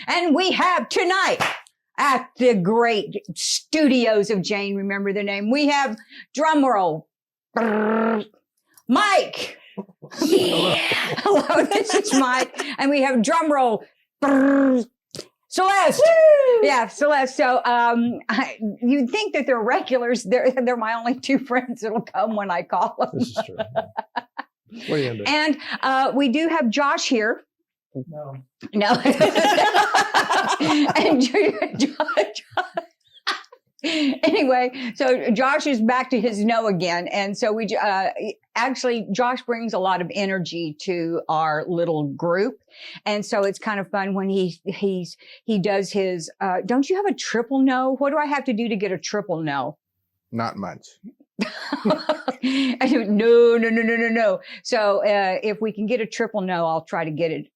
And we have tonight at the great studios of Jane, remember the name, we have drum roll, Mike. Yeah. Hello, this is Mike. And we have drum roll, Celeste. Woo! Yeah, Celeste. So you'd think that they're regulars. They're my only two friends that'll come when I call them. This is true. What are you gonna do? And we do have Josh here. No. And anyway, so Josh is back to his no again. And so we actually, Josh brings a lot of energy to our little group. And so it's kind of fun when he does his, don't you have a triple no? What do I have to do to get a triple no? Not much. I do, no. So if we can get a triple no, I'll try to get it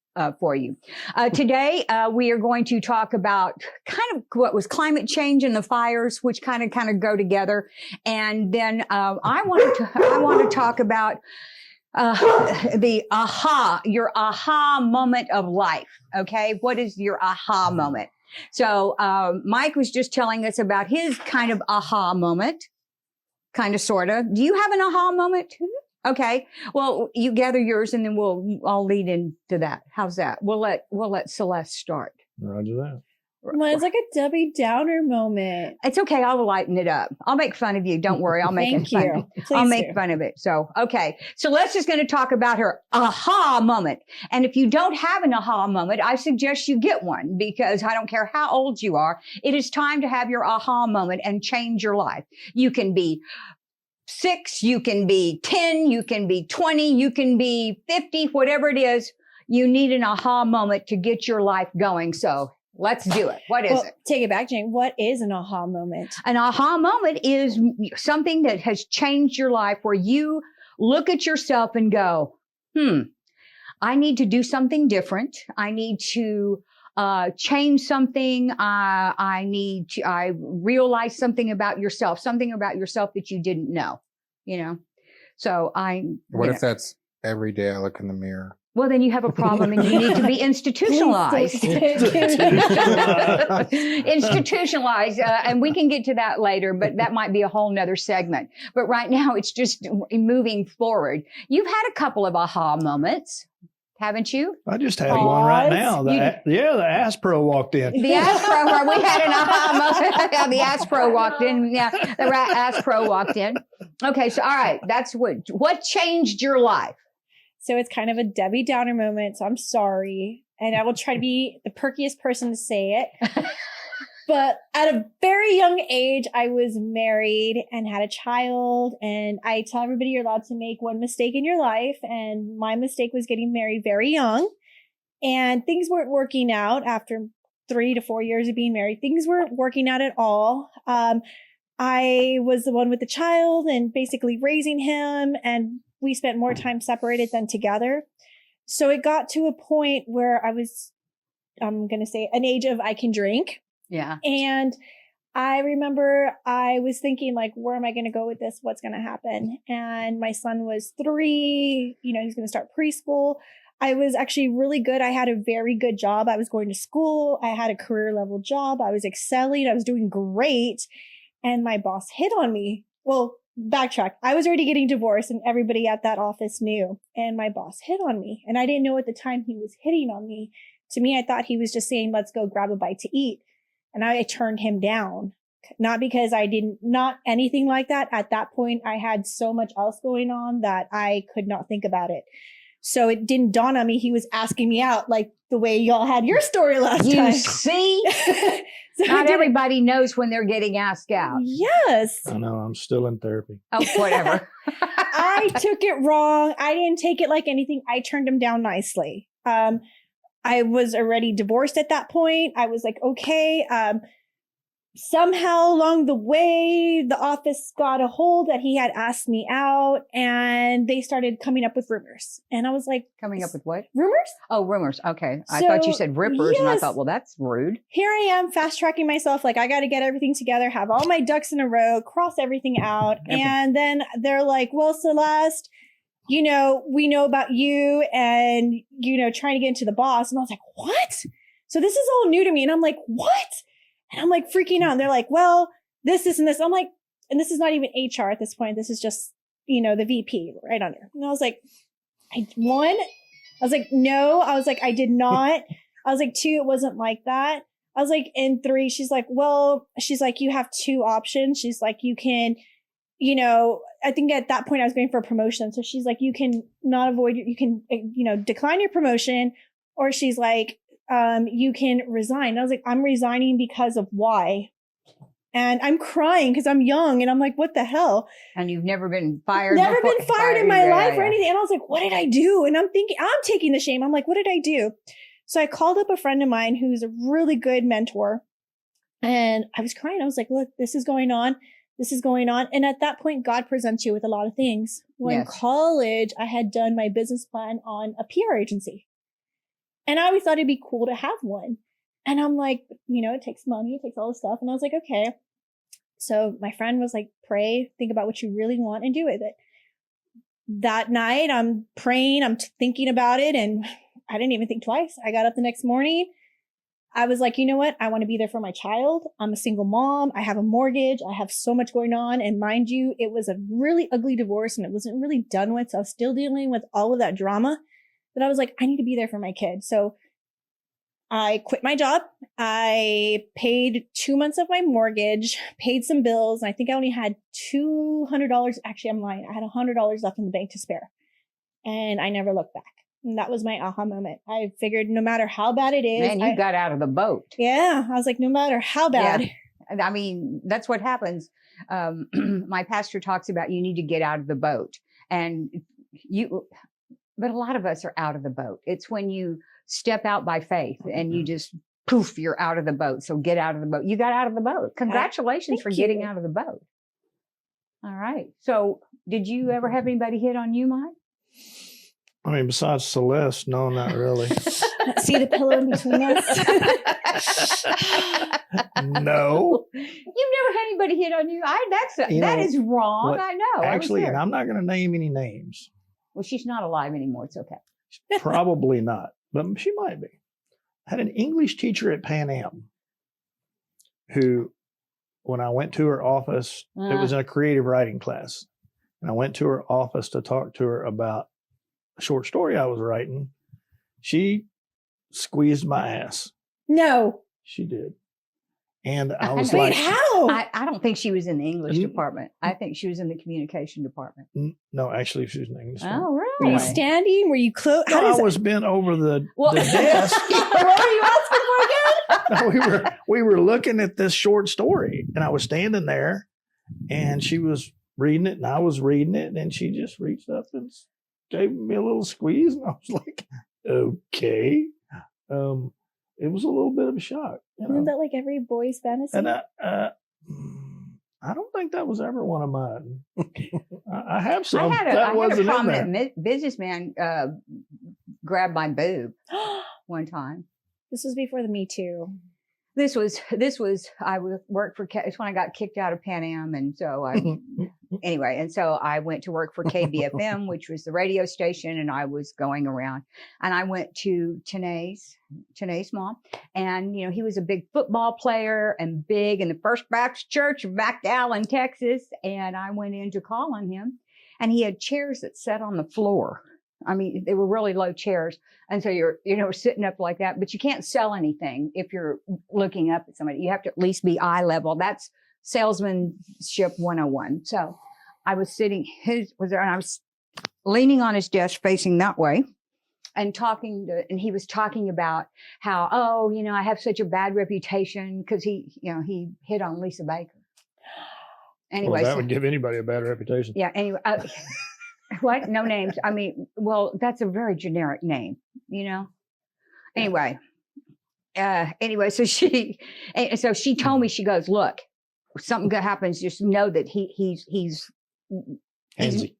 for you. Today, we are going to talk about kind of what was climate change and the fires, which kind of go together. And then I want to talk about your aha moment of life. Okay, what is your aha moment? So Mike was just telling us about his kind of aha moment. Kind of, sort of. Do you have an aha moment? Okay. Well, you gather yours and then I'll lead into that. How's that? We'll let Celeste start. Roger that. Mine's like a Debbie Downer moment. It's okay. I'll lighten it up. I'll make fun of you. Don't worry. I'll make Thank it fun. you. I'll make fun of it. So, okay. Celeste is going to talk about her aha moment. And if you don't have an aha moment, I suggest you get one because I don't care how old you are. It is time to have your aha moment and change your life. You can be 6, you can be 10, you can be 20, you can be 50, whatever it is. You need an aha moment to get your life going. So let's do it. What is it? Take it back, Jane. What is an aha moment? An aha moment is something that has changed your life where you look at yourself and go, I need to do something different. I need to change something. I realize something about yourself that you didn't know, So What if that's every day I look in the mirror? Well, then you have a problem and you need to be institutionalized. Institutionalized. And we can get to that later, but that might be a whole nother segment. But right now it's just moving forward. You've had a couple of aha moments. Haven't you? I just had one right now. The Aspro walked in. The Aspro, we had an aha moment. The Aspro walked in. Yeah, the Aspro walked in. Okay, so all right, that's what changed your life? So it's kind of a Debbie Downer moment. So I'm sorry. And I will try to be the perkiest person to say it. But at a very young age, I was married and had a child. And I tell everybody you're allowed to make one mistake in your life. And my mistake was getting married very young. And things weren't working out after 3 to 4 years of being married. Things weren't working out at all. I was the one with the child and basically raising him. And we spent more time separated than together. So it got to a point where I'm going to say an age of I can drink. Yeah. And I remember I was thinking like, where am I going to go with this? What's going to happen? And my son was 3, he's going to start preschool. I was actually really good. I had a very good job. I was going to school. I had a career level job. I was excelling. I was doing great. And my boss hit on me. Well, backtrack. I was already getting divorced and everybody at that office knew. And my boss hit on me. And I didn't know at the time he was hitting on me. To me, I thought he was just saying, let's go grab a bite to eat. And I turned him down, not because not anything like that. At that point, I had so much else going on that I could not think about it. So it didn't dawn on me. He was asking me out like the way y'all had your story last time. You see? So not everybody knows when they're getting asked out. Yes. I know. I'm still in therapy. Oh, whatever. I took it wrong. I didn't take it like anything. I turned him down nicely. I was already divorced at that point. I was like, okay. Somehow along the way, the office got a hold that he had asked me out and they started coming up with rumors. And I was like, coming up with what? Rumors? Oh, rumors. Okay. I thought you said rippers and I thought, well, that's rude. Here I am fast tracking myself. Like I got to get everything together, have all my ducks in a row, cross everything out. And then they're like, well, Celeste, we know about you and, trying to get into the boss. And I was like, what? So this is all new to me. And I'm like, what? And I'm like freaking out. And they're like, well, this, and this. I'm like, and this is not even HR at this point. This is just, the VP right under. And I was like, I was like, no. I was like, I did not. I was like, 2, it wasn't like that. I was like, and 3, she's like, you have 2 options. She's like, you can, I think at that point I was going for a promotion. So she's like, you can decline your promotion, or she's like, you can resign. And I was like, I'm resigning because of why? And I'm crying because I'm young and I'm like, what the hell? And you've never been fired? Never been fired in my life or anything. And I was like, what did I do? And I'm thinking, I'm taking the shame. I'm like, what did I do? So I called up a friend of mine who's a really good mentor, and I was crying. I was like, look, this is going on. This is going on. And at that point, God presents you with a lot of things. Well, in college, I had done my business plan on a PR agency. And I always thought it'd be cool to have one. And I'm like, it takes money, it takes all this stuff. And I was like, okay. So my friend was like, pray, think about what you really want and do with it. That night, I'm praying, I'm thinking about it, and I didn't even think twice. I got up the next morning. I was like, you know what? I want to be there for my child. I'm a single mom. I have a mortgage. I have so much going on. And mind you, it was a really ugly divorce and it wasn't really done with. So I was still dealing with all of that drama. But I was like, I need to be there for my kid. So I quit my job. I paid 2 months of my mortgage, paid some bills. And I think I only had $200. Actually, I'm lying. I had $100 left in the bank to spare. And I never looked back. And that was my aha moment. I figured no matter how bad it is. Man, you got out of the boat. Yeah. I was like, no matter how bad. Yeah. I mean, that's what happens. My pastor talks about you need to get out of the boat. But a lot of us are out of the boat. It's when you step out by faith and you just poof, you're out of the boat. So get out of the boat. You got out of the boat. Congratulations for getting out of the boat. All right. So did you ever have anybody hit on you, Mike? I mean, besides Celeste, no, not really. See the pillow in between us? No. You've never had anybody hit on you? That is wrong. I know. Actually, and I'm not going to name any names. Well, she's not alive anymore. It's okay. Probably not, but she might be. I had an English teacher at Pan Am who, when I went to her office, it was in a creative writing class. And I went to her office to talk to her about a short story I was writing. She squeezed my ass. No. She did. And I was Wait, like, how? I don't think she was in the English department. I think she was in the communication department. No, actually, she was in the English department. Oh, really? Were you standing? Were you close? No, I was bent over the desk. What were you asking for again? No, we were looking at this short story, and I was standing there, and she was reading it, and I was reading it, and she just reached up and gave me a little squeeze, and I was like, okay. It was a little bit of a shock. Isn't that like every boy's fantasy? And I don't think that was ever one of mine. I have some. I had a prominent businessman grab my boob one time. This was before the Me Too. This was I worked for, it's when I got kicked out of Pan Am. And so I went to work for KBFM, which was the radio station. And I was going around and I went to Tanae's mom. And, he was a big football player and big in the First Baptist Church of McAllen, Texas. And I went in to call on him and he had chairs that sat on the floor. I mean, they were really low chairs. And so you're, sitting up like that, but you can't sell anything if you're looking up at somebody. You have to at least be eye level. That's salesmanship 101. So I was sitting, and I was leaning on his desk facing that way and and he was talking about how, I have such a bad reputation because he hit on Lisa Baker. Anyway. Well, that would give anybody a bad reputation. Yeah. Anyway. What? No names. I mean, well, that's a very generic name, Anyway, so she told me, she goes, look, if something good happens, just know that he's handsy.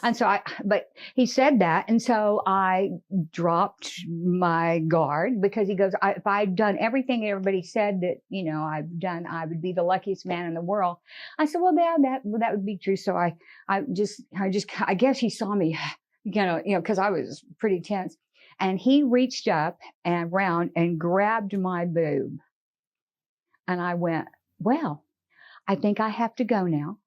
And so but he said that. And so I dropped my guard because he goes, if I'd done everything everybody said that, I've done, I would be the luckiest man in the world. I said, well, that would be true. So I guess he saw me, because I was pretty tense. And he reached up and around and grabbed my boob. And I went, well, I think I have to go now.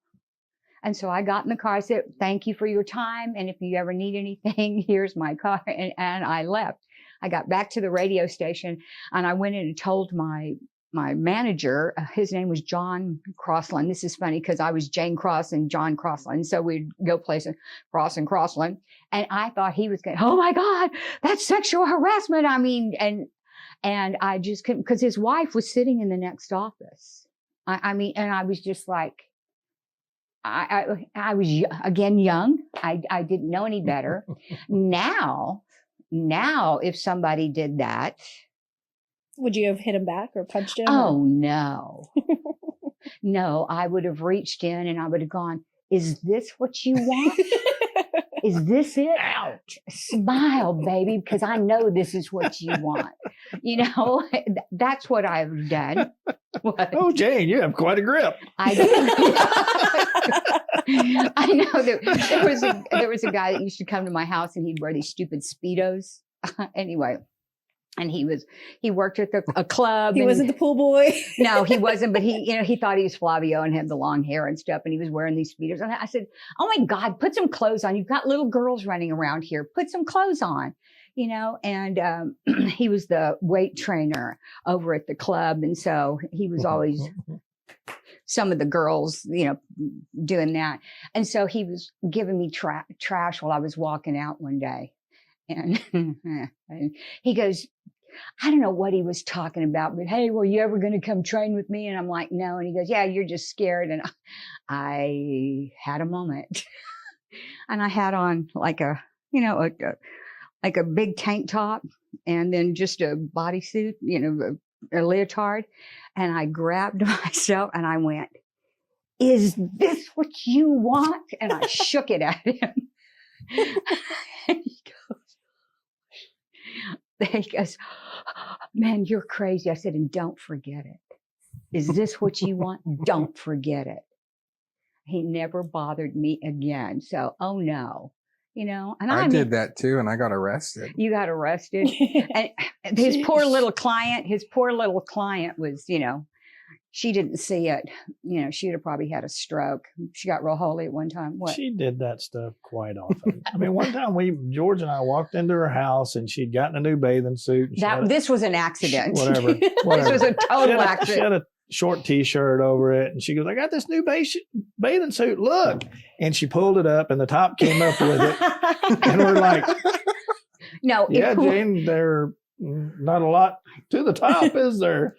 And so I got in the car. I said, thank you for your time. And if you ever need anything, here's my car. And I left. I got back to the radio station and I went in and told my manager, his name was John Crossland. This is funny because I was Jane Cross and John Crossland. So we'd go places, Cross and Crossland. And I thought he was going, oh my God, that's sexual harassment. I mean, and I just couldn't, because his wife was sitting in the next office. I mean, and I was just like, I was, again, young. I didn't know any better. Now, if somebody did that. Would you have hit him back or punched him? Oh, no. No, I would have reached in and I would have gone, is this what you want? Is this it? Ouch. Smile, baby, because I know this is what you want. You know, that's what I've done. What? Oh, Jane, you have quite a grip. I know there was a guy that used to come to my house and he'd wear these stupid Speedos. Anyway. And he worked at a club. He wasn't the pool boy. No, he wasn't. But he thought he was Flavio and had the long hair and stuff. And he was wearing these Speedos. And I said, oh my God, put some clothes on. You've got little girls running around here. Put some clothes on, you know. And he was the weight trainer over at the club. And so he was always some of the girls, you know, doing that. And so he was giving me trash while I was walking out one day. And he goes, I don't know what he was talking about, but hey, were you ever going to come train with me? And I'm like, no. And he goes, yeah, you're just scared. And I had a moment. And I had on like a big tank top and then just a bodysuit, you know, a leotard. And I grabbed myself and I went, is this what you want? And I shook it at him. And he goes, man, you're crazy. I said, and don't forget it. Is this what you want? Don't forget it. He never bothered me again. So, oh no, you know. And I did that too, and I got arrested. You got arrested, and his poor little client was, you know, she didn't see it. You know, she'd have probably had a stroke. She got real holy at one time. What? She did that stuff quite often. I mean, one time George and I walked into her house and she'd gotten a new bathing suit. This was an accident. Whatever. This was a total accident. She had a short T-shirt over it, and she goes, "I got this new bathing suit. Look!" And she pulled it up, and the top came up with it. And we're like, "No, yeah, Jane, there not a lot to the top, is there?"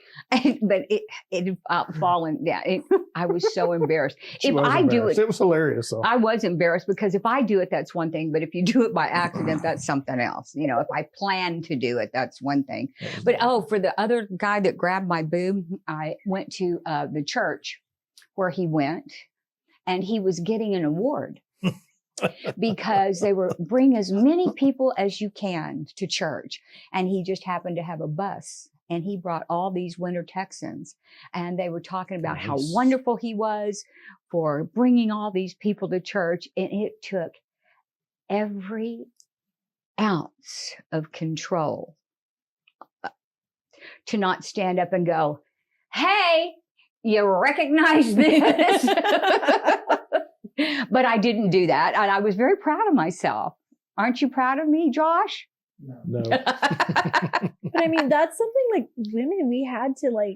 But it fallen down. I was so embarrassed. It was hilarious. So. I was embarrassed because if I do it, that's one thing. But if you do it by accident, that's something else. You know, if I plan to do it, that's one thing. But for the other guy that grabbed my boob, I went to the church where he went, and he was getting an award. Because they were bring as many people as you can to church. And he just happened to have a bus. And he brought all these Winter Texans. And they were talking about how wonderful he was for bringing all these people to church. And it took every ounce of control to not stand up and go, hey, you recognize this? But I didn't do that. And I was very proud of myself. Aren't you proud of me, Josh? No. I mean, that's something like women, we had to like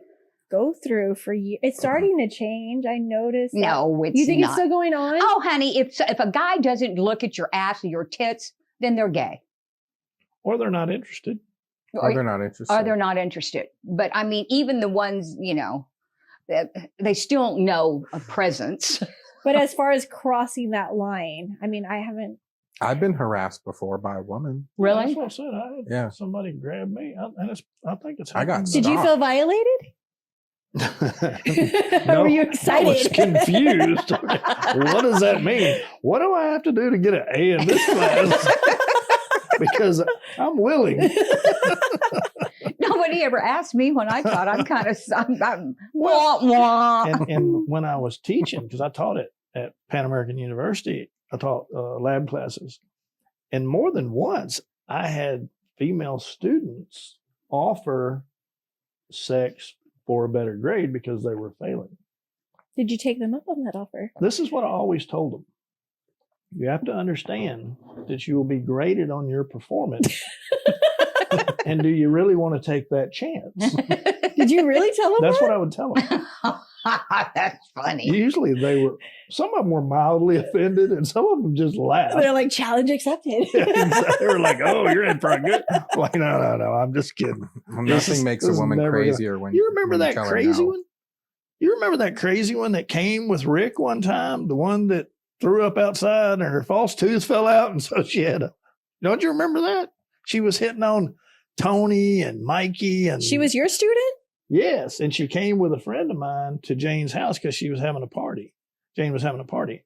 go through for years. It's starting to change. I noticed. No, it's not. You think it's still going on? Oh, honey, if a guy doesn't look at your ass or your tits, then they're gay. Or they're not interested. Or they're not interested. Or they're not interested. But I mean, even the ones, you know, they still know a presence. But as far as crossing that line, I mean, I've been harassed before by a woman. Really? That's what I said. I had somebody grab me. I think it's happened. Did you feel violated? No, were you excited? I was confused. What does that mean? What do I have to do to get an A in this class? Because I'm willing. Nobody ever asked me when I taught. I'm wah, wah. And when I was teaching, because I taught it at Pan American University, I taught lab classes. And more than once, I had female students offer sex for a better grade because they were failing. Did you take them up on that offer? This is what I always told them. You have to understand that you will be graded on your performance. And do you really want to take that chance? Did you really tell them That's that? what I would tell them. That's funny. Usually some of them were mildly offended and some of them just laughed. They're like, challenge accepted. They were like, oh, you're in for a good. I'm like, no, I'm just kidding. Well, nothing makes a woman crazier when You remember when that tell her crazy no. one? You remember that crazy one that came with Rick one time? The one that threw up outside and her false tooth fell out. And so she had don't you remember that? She was hitting on Tony and Mikey. And She was your student? Yes. And she came with a friend of mine to Jane's house because she was having a party. Jane was having a party.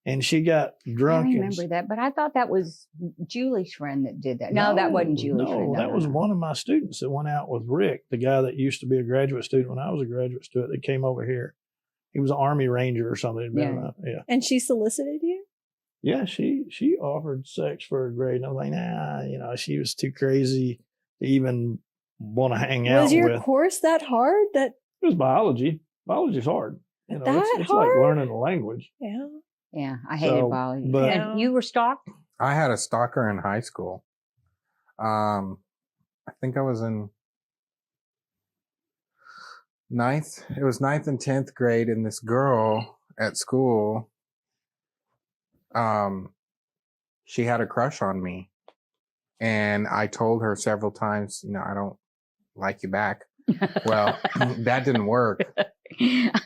And she got drunk. I remember that, but I thought that was Julie's friend that did that. No, that wasn't Julie's friend. No, that was one of my students that went out with Rick, the guy that used to be a graduate student when I was a graduate student that came over here. He was an Army Ranger or something. Yeah. And she solicited you? Yeah, she offered sex for a grade. And I was like, nah, she was too crazy to even want to hang out with. Was your course that hard? That It was biology. Biology's hard. It's hard? like learning a language. Yeah. Yeah, I hated biology. but- And you were stalked? I had a stalker in high school. I think I was in ninth. It was 9th and 10th grade, and this girl at school, she had a crush on me. And I told her several times, I don't like you back. Well, that didn't work.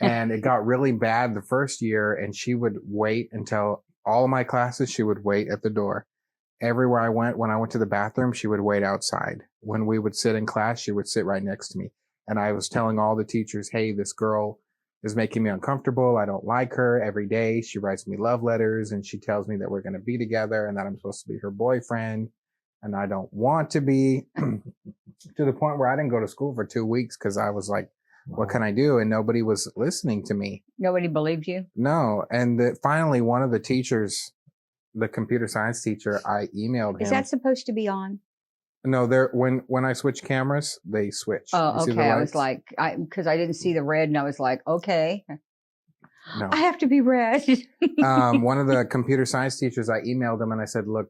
And it got really bad the first year, and she would wait until all of my classes, she would wait at the door. Everywhere I went, when I went to the bathroom, she would wait outside. When we would sit in class, she would sit right next to me. And I was telling all the teachers, hey, this girl is making me uncomfortable. I don't like her. Every day she writes me love letters and she tells me that we're going to be together and that I'm supposed to be her boyfriend. And I don't want to be, to the point where I didn't go to school for 2 weeks because I was like, what can I do? And nobody was listening to me. Nobody believed you? No. And finally, one of the teachers, the computer science teacher, I emailed him. Is that supposed to be on? No, when I switch cameras, they switch. Oh, You see the okay. I was lights? like, because I didn't see the red, and I was like, okay, No. I have to be red. One of the computer science teachers, I emailed him and I said, look,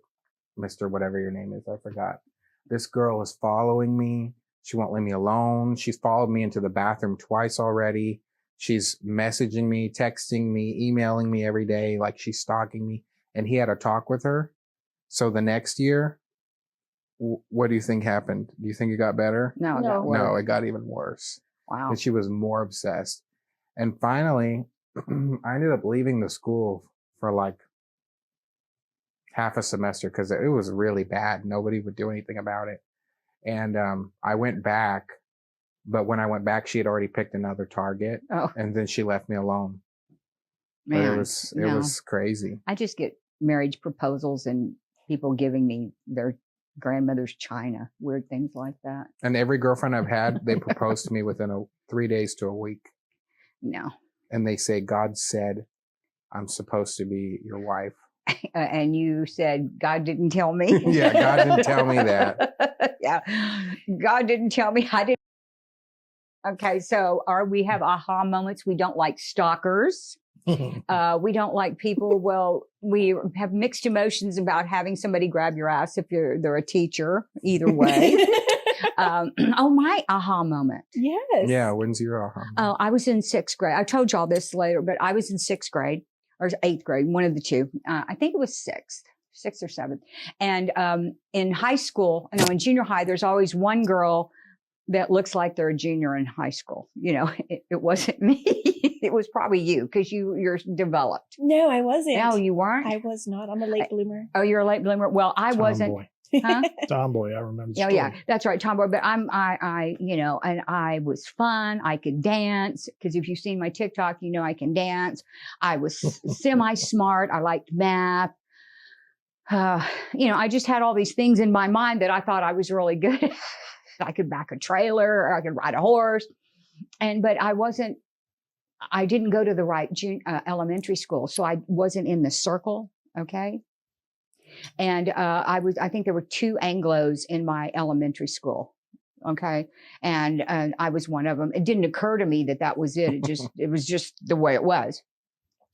Mr. whatever your name is, I forgot. This girl is following me. She won't leave me alone. She's followed me into the bathroom twice already. She's messaging me, texting me, emailing me every day. Like she's stalking me. And he had a talk with her. So the next year, what do you think happened? Do you think it got better? No, No. No, it got even worse. Wow. And she was more obsessed. And finally, I ended up leaving the school for like half a semester because it was really bad. Nobody would do anything about it. And I went back, but when I went back, she had already picked another target, Oh, and then she left me alone. man. But it was crazy. I just get marriage proposals and people giving me their grandmother's china, weird things like that. And every girlfriend I've had, they proposed to me within 3 days to a week. No. And they say, God said, I'm supposed to be your wife. And you said, God didn't tell me. Yeah, God didn't tell me that. Yeah. God didn't tell me. I didn't. Okay. So we have aha moments. We don't like stalkers. We don't like people. Well, we have mixed emotions about having somebody grab your ass if they're a teacher, either way. My aha moment. Yes. Yeah, when's your aha? Oh, I was in 6th grade. I told y'all this later, but I was in 6th grade or 8th grade, one of the two. I think it was 6th or 7th. And in high school, in junior high, there's always one girl that looks like they're a junior in high school. It wasn't me. It was probably you because you're developed. No, I wasn't. No, you weren't? I was not. I'm a late bloomer. Oh, you're a late bloomer. Well, I wasn't. Tomboy. Huh? Tomboy, I remember. The Oh story. yeah, that's right, tomboy. But and I was fun. I could dance because if you've seen my TikTok, I can dance. I was semi-smart. I liked math. I just had all these things in my mind that I thought I was really good at. I could back a trailer, or I could ride a horse, but I wasn't. I didn't go to the right elementary school, so I wasn't in the circle. Okay. And I think there were 2 Anglos in my elementary school. Okay. And I was one of them. It didn't occur to me that was it. It was just the way it was.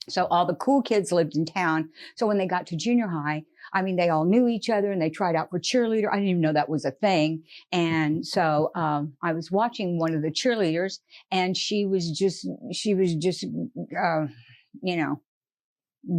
So all the cool kids lived in town. So when they got to junior high, I mean, they all knew each other and they tried out for cheerleader. I didn't even know that was a thing. And so I was watching one of the cheerleaders, and she was just,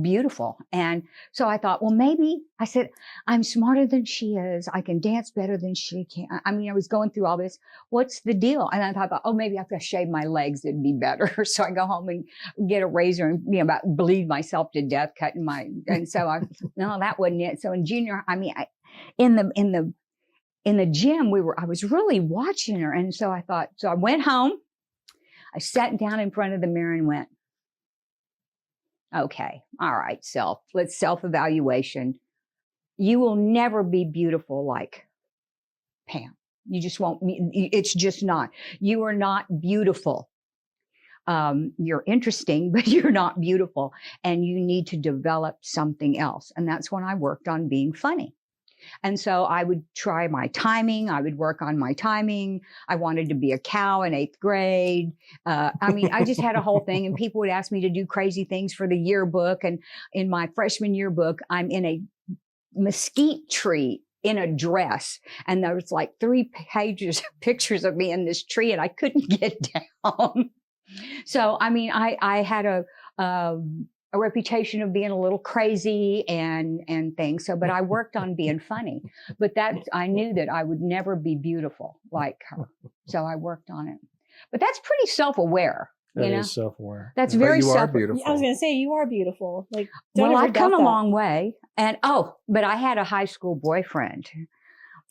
beautiful. And so I thought, well, maybe I said, I'm smarter than she is. I can dance better than she can. I mean, I was going through all this. What's the deal? And I thought, oh, maybe if I shave my legs, it'd be better. So I go home and get a razor and, about bleed myself to death, cutting and so no, that wasn't it. So in junior, in the gym, I was really watching her. And so I thought, so I went home, I sat down in front of the mirror and went, okay, all right, let's self-evaluation. You will never be beautiful like Pam. You just won't, it's just not. You are not beautiful. You're interesting, but you're not beautiful. And you need to develop something else. And that's when I worked on being funny. And so I would try my timing. I would work on my timing. I wanted to be a cow in 8th grade. I just had a whole thing, and people would ask me to do crazy things for the yearbook. And in my freshman yearbook, I'm in a mesquite tree in a dress. And there was like 3 pages of pictures of me in this tree, and I couldn't get down. So, I had a reputation of being a little crazy and things. So, but I worked on being funny, but I knew that I would never be beautiful like her. So I worked on it, but that's pretty self-aware. That is self-aware. That's very you are beautiful. I was going to say, you are beautiful. Like, I've come a long way. And, but I had a high school boyfriend.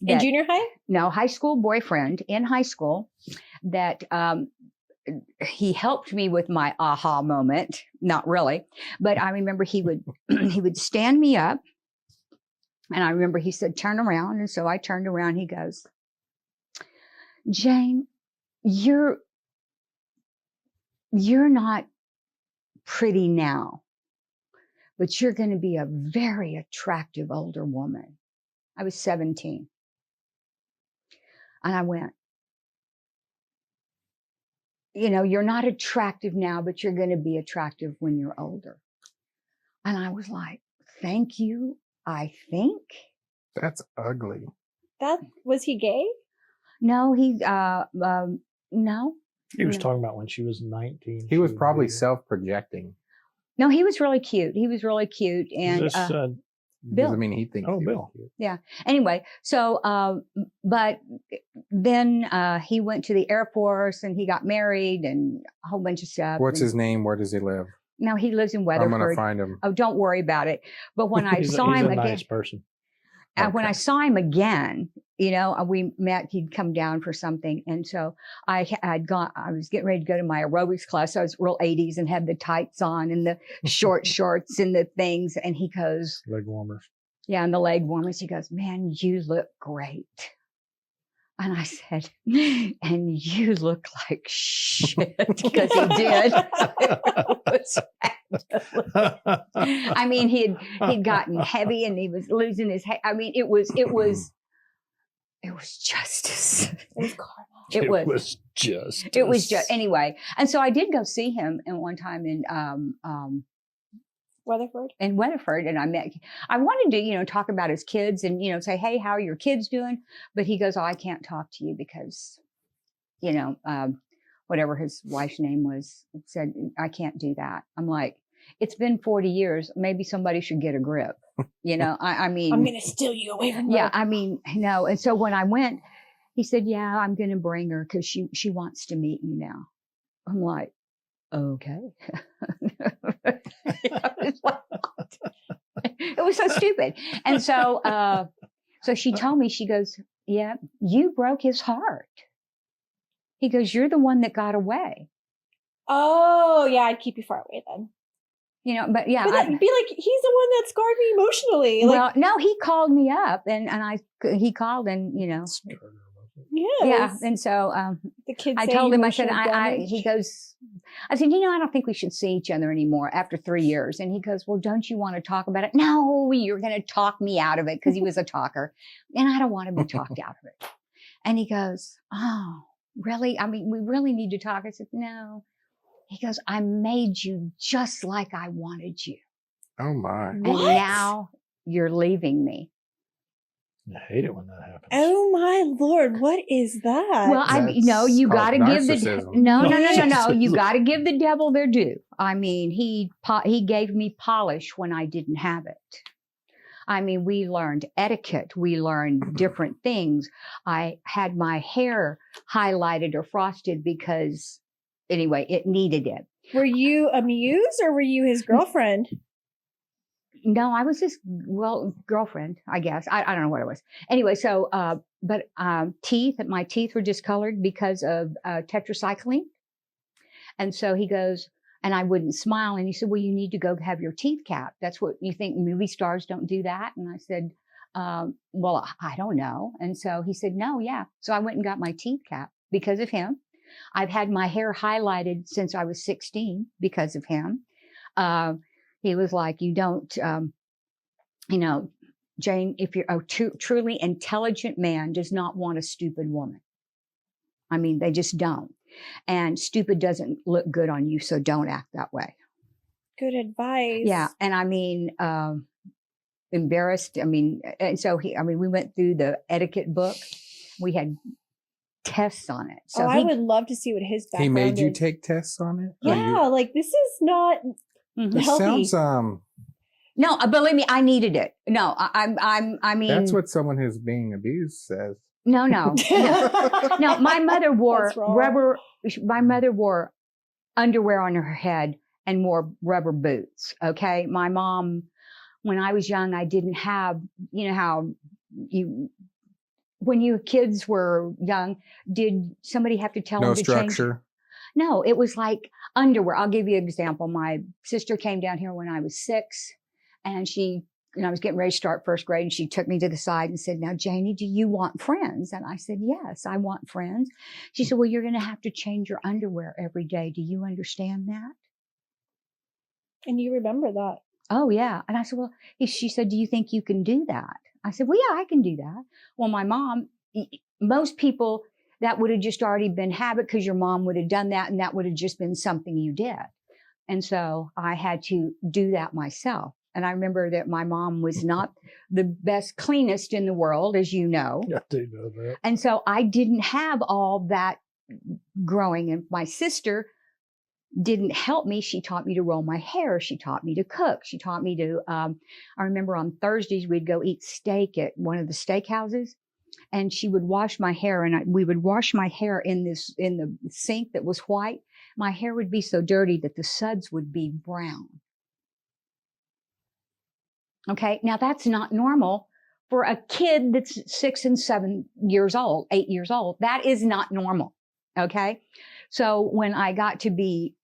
In junior high? No, high school boyfriend in high school that, he helped me with my aha moment. Not really, but I remember he would stand me up, and I remember he said, turn around. And so I turned around. He goes, Jane, you're not pretty now, but you're going to be a very attractive older woman. I was 17. And I went, you're not attractive now, but you're going to be attractive when you're older. And I was like, thank you, I think. That's ugly. Was he gay? No, no. He was talking about when she was 19. He was probably self-projecting. No, he was really cute. And Bill. Doesn't mean he thinks. Oh, Bill. Yeah. Anyway, so, but then he went to the Air Force and he got married and a whole bunch of stuff. What's his name? Where does he live? No, he lives in Weatherford. I'm going to find him. Oh, don't worry about it. But when I saw him again, nice person. When I saw him again, we met, he'd come down for something. And so I was getting ready to go to my aerobics class. So I was real 80s and had the tights on and the short shorts and the things. And he goes, leg warmers. Yeah, and the leg warmers. He goes, man, you look great. And I said, and you look like shit, because he did. He'd gotten heavy and he was losing his hair. It was justice. It was justice. It was just anyway. And so I did go see him one time in Weatherford. In Weatherford, and I wanted to, talk about his kids and, say, hey, how are your kids doing? But he goes, oh, I can't talk to you because, whatever his wife's name was, said, I can't do that. I'm like, it's been 40 years. Maybe somebody should get a grip. I'm going to steal you away from her. Yeah. No. And so when I went, he said, yeah, I'm going to bring her because she wants to meet you now. I'm like, okay. It was so stupid. And so, so she told me, she goes, yeah, you broke his heart. He goes, you're the one that got away. Oh, yeah, I'd keep you far away then. But yeah. But be like, he's the one that scarred me emotionally. Well, no, he called me up and he called and, Yes. Yeah. And so, the kids I told him, I said, he goes, I said, I don't think we should see each other anymore after 3 years. And he goes, well, don't you want to talk about it? No, you're going to talk me out of it, because he was a talker. And I don't want to be talked out of it. And he goes, oh, really? I mean, we really need to talk. I said, no. He goes, I made you just like I wanted you. Oh my. And What? now you're leaving me. I hate it when that happens. Oh my Lord, what is that? Well, you got to give the narcissism. no. You got to give the devil their due. I mean, he gave me polish when I didn't have it. I mean, we learned etiquette. We learned different things. I had my hair highlighted or frosted because, anyway, it needed it. Were you amused or were you his girlfriend? No, I was his, girlfriend, I guess. I don't know what it was. Anyway, so, my teeth were discolored because of tetracycline. And so he goes, and I wouldn't smile. And he said, well, you need to go have your teeth capped. That's what you think movie stars don't do that. And I said, well, I don't know. And so he said, no, yeah. So I went and got my teeth capped because of him. I've had my hair highlighted since I was 16 because of him. He was like, you don't, Jane, if you're a truly intelligent man does not want a stupid woman. I mean, they just don't. And stupid doesn't look good on you, so don't act that way. Good advice. Yeah. And I mean, embarrassed. I mean, and so we went through the etiquette book. We had tests on it. So I would love to see what his background He made you is. take tests on it? Yeah, like this is not Mhm. It healthy. sounds No, believe me, I needed it. No, I mean, that's what someone who's being abused says. No. No, my mother wore That's wrong. rubber. My mother wore underwear on her head and wore rubber boots. Okay, my mom, when I was young, I didn't have. You know how when you kids were young, did somebody have to tell No them to change? structure. No, it was like underwear. I'll give you an example. My sister came down here when I was 6, and I was getting ready to start first grade, and she took me to the side and said, now, Janie, do you want friends? And I said, yes, I want friends. She said, well, you're going to have to change your underwear every day. Do you understand that? And you remember that. Oh, yeah. And I said, well, she said, do you think you can do that? I said, well, yeah, I can do that. Well, my mom, most people, that would have just already been habit because your mom would have done that, and that would have just been something you did. And so I had to do that myself. And I remember that my mom was not the best, cleanest in the world, as you know. I do know that. And so I didn't have all that growing. And my sister didn't help me. She taught me to roll my hair. She taught me to cook. She taught me to, I remember on Thursdays, we'd go eat steak at one of the steakhouses. And she would wash my hair, and we would wash my hair in the sink that was white. My hair would be so dirty that the suds would be brown. Okay, now that's not normal for a kid that's 6 and 7 years old, 8 years old. That is not normal. Okay, so when I got to be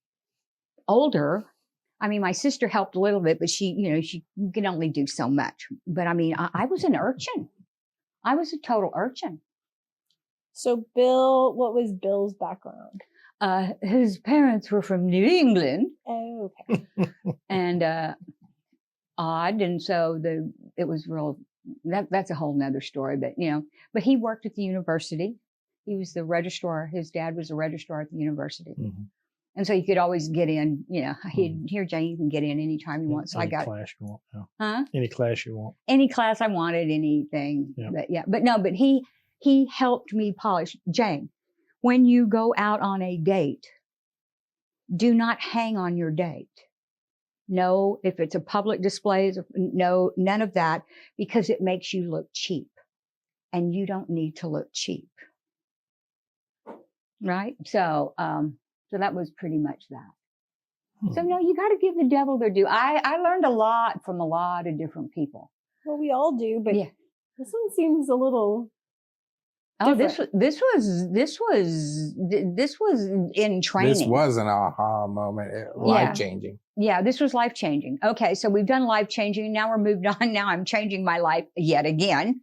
older, I mean, my sister helped a little bit, but she can only do so much. But I mean, I was an urchin. I was a total urchin. So Bill, what was Bill's background? His parents were from New England. Oh, okay. And odd. And so it was real, that's a whole nother story, but he worked at the university. He was the registrar. His dad was a registrar at the university. Mm-hmm. And so you could always get in, here, Jane, you can get in anytime you want. So any class you want. Yeah. Huh? Any class you want. Any class I wanted, anything. Yeah. But he helped me polish. Jane, when you go out on a date, do not hang on your date. No, if it's a public display, no, none of that, because it makes you look cheap, and you don't need to look cheap. Right? So that was pretty much that. So no, you got to give the devil their due. I learned a lot from a lot of different people. Well, we all do, but yeah. This one seems a little. Oh, different. this was in training. This was an aha moment, life changing. Yeah, this was life changing. Okay, so we've done life changing. Now we're moved on. Now I'm changing my life yet again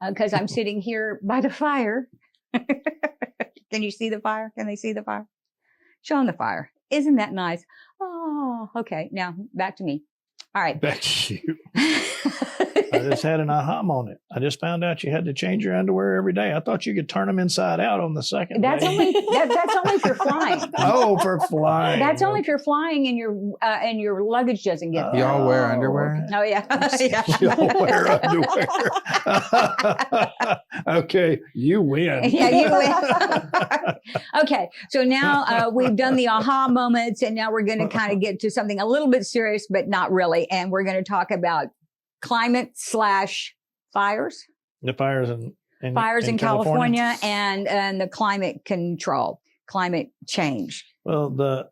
because I'm sitting here by the fire. Can you see the fire? Can they see the fire? Show them the fire. Isn't that nice? Oh, okay. Now back to me. All right. Back to you. I just had an aha moment. I just found out you had to change your underwear every day. I thought you could turn them inside out on the second That's day. that's only if you're flying. Oh, for flying. That's only if you're flying and your luggage doesn't get there. Y'all wear Oh, underwear? Oh yeah. Yeah. Y'all wear underwear. Okay, you win. Yeah, you win. Okay, so now we've done the aha moments, and now we're going to kind of get to something a little bit serious, but not really. And we're going to talk about climate/fires. The fires in California and the climate control, climate change. Well, the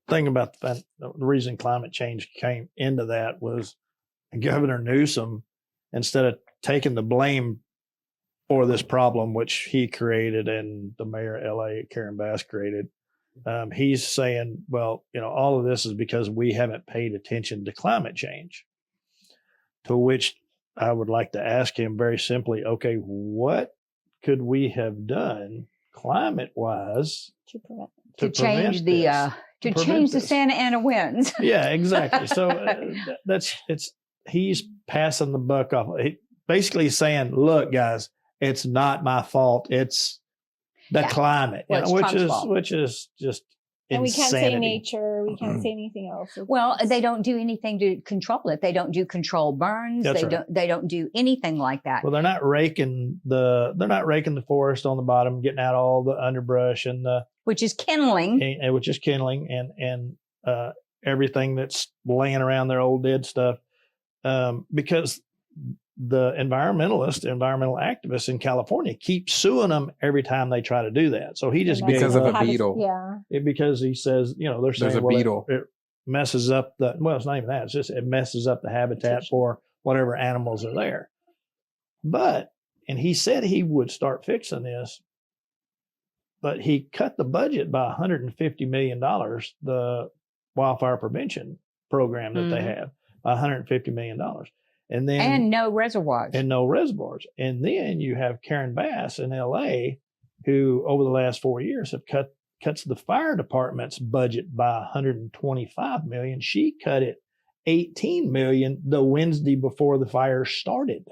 thing about the reason climate change came into that was Governor Newsom, instead of taking the blame for this problem, which he created and the mayor of LA, Karen Bass, created, he's saying, well, all of this is because we haven't paid attention to climate change. To which I would like to ask him very simply, okay, what could we have done climate-wise to change the Santa Ana winds? Yeah, exactly. So he's passing the buck off. Basically saying, look, guys, it's not my fault. It's the climate, which is just and we can't say insanity. nature. We can't say anything else. Well, they don't do anything to control it. They don't do control burns. That's right. They don't do anything like that. Well, they're not raking the forest on the bottom, getting out all the underbrush and which is kindling. And everything that's laying around their old dead stuff, because the environmental activists in California keep suing them every time they try to do that. So he just because of a How does- beetle. Yeah. because he says, they're saying There's a beetle. It messes up it's not even that. It's just it messes up the habitat for whatever animals are there. And he said he would start fixing this, but he cut the budget by $150 million, the wildfire prevention program that they have, by $150 million. And no reservoirs. And then you have Karen Bass in LA, who over the last 4 years have cuts the fire department's budget by $125 million. She cut it $18 million the Wednesday before the fire started.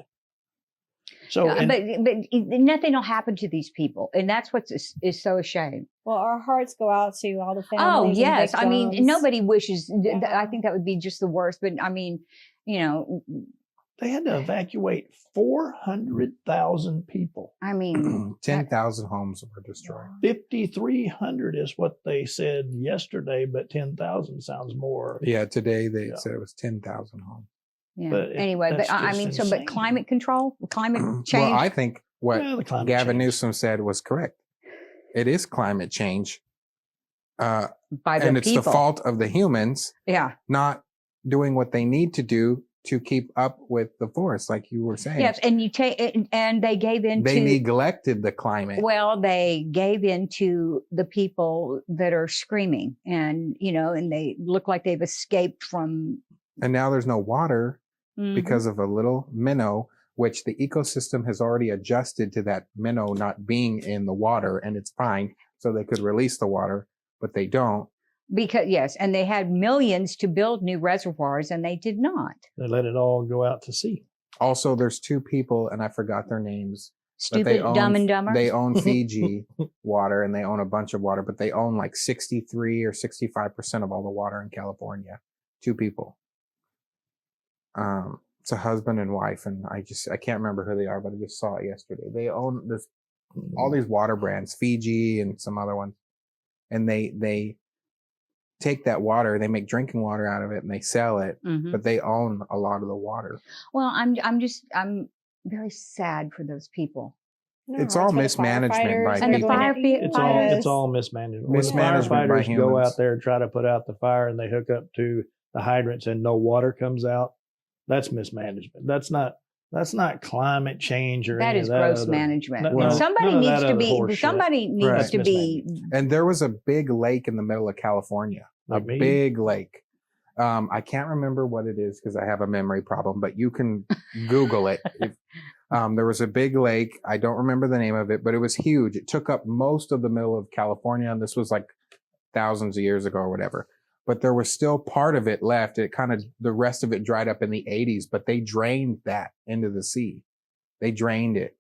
So, but nothing will happen to these people, and that's what is so a shame. Well, our hearts go out to all the families. Oh and yes, I mean victims. nobody wishes. Yeah. I think that would be just the worst. But I mean, they had to evacuate 400,000 people. I mean, 10,000 homes were destroyed. 5,300 is what they said yesterday, but 10,000 sounds more. Yeah, today they said it was 10,000 homes. yeah. But Anyway, that's but I just mean, insane. but climate control, climate change. Well, I think what the climate Gavin change. Newsom said was correct. It is climate change. by the And it's people. the fault of the humans Yeah. not doing what they need to do to keep up with the forest, like you were saying. Yes, and and they gave in They to neglected the climate. well, they gave in to the people that are screaming, and and they look like they've escaped from. And now there's no water Mhm. because of a little minnow, which the ecosystem has already adjusted to that minnow not being in the water, and it's fine. So they could release the water, but they don't. Yes, and they had millions to build new reservoirs, and they did not. They let it all go out to sea. Also, there's two people, and I forgot their names. But Stupid, Dumb and Dumber. They own Fiji water, and they own a bunch of water, but they own like 63 or 65% of all the water in California. Two people. It's a husband and wife, and I can't remember who they are, but I just saw it yesterday. They own all these water brands, Fiji and some other ones, and they take that water, they make drinking water out of it, and they sell it, Mhm. but they own a lot of the water. Well, I'm very sad for those people. No, It's all for the mismanagement firefighters by And the people. fire pe- It's all mismanagement. Mismanagement When the by firefighters go humans. out there and try to put out the fire, and they hook up to the hydrants and no water comes out, that's mismanagement. That's not climate change or That any is of that gross other- management. No, and none somebody of needs that to other be. horse shit. Somebody needs Right. to be. And there was a big lake in the middle of California. Like A me? big lake. I can't remember what it is because I have a memory problem, but you can Google it. There was a big lake. I don't remember the name of it, but it was huge. It took up most of the middle of California. And this was like thousands of years ago or whatever. But there was still part of it left. It kind of, the rest of it dried up in the 80s, but they drained that into the sea. They drained it.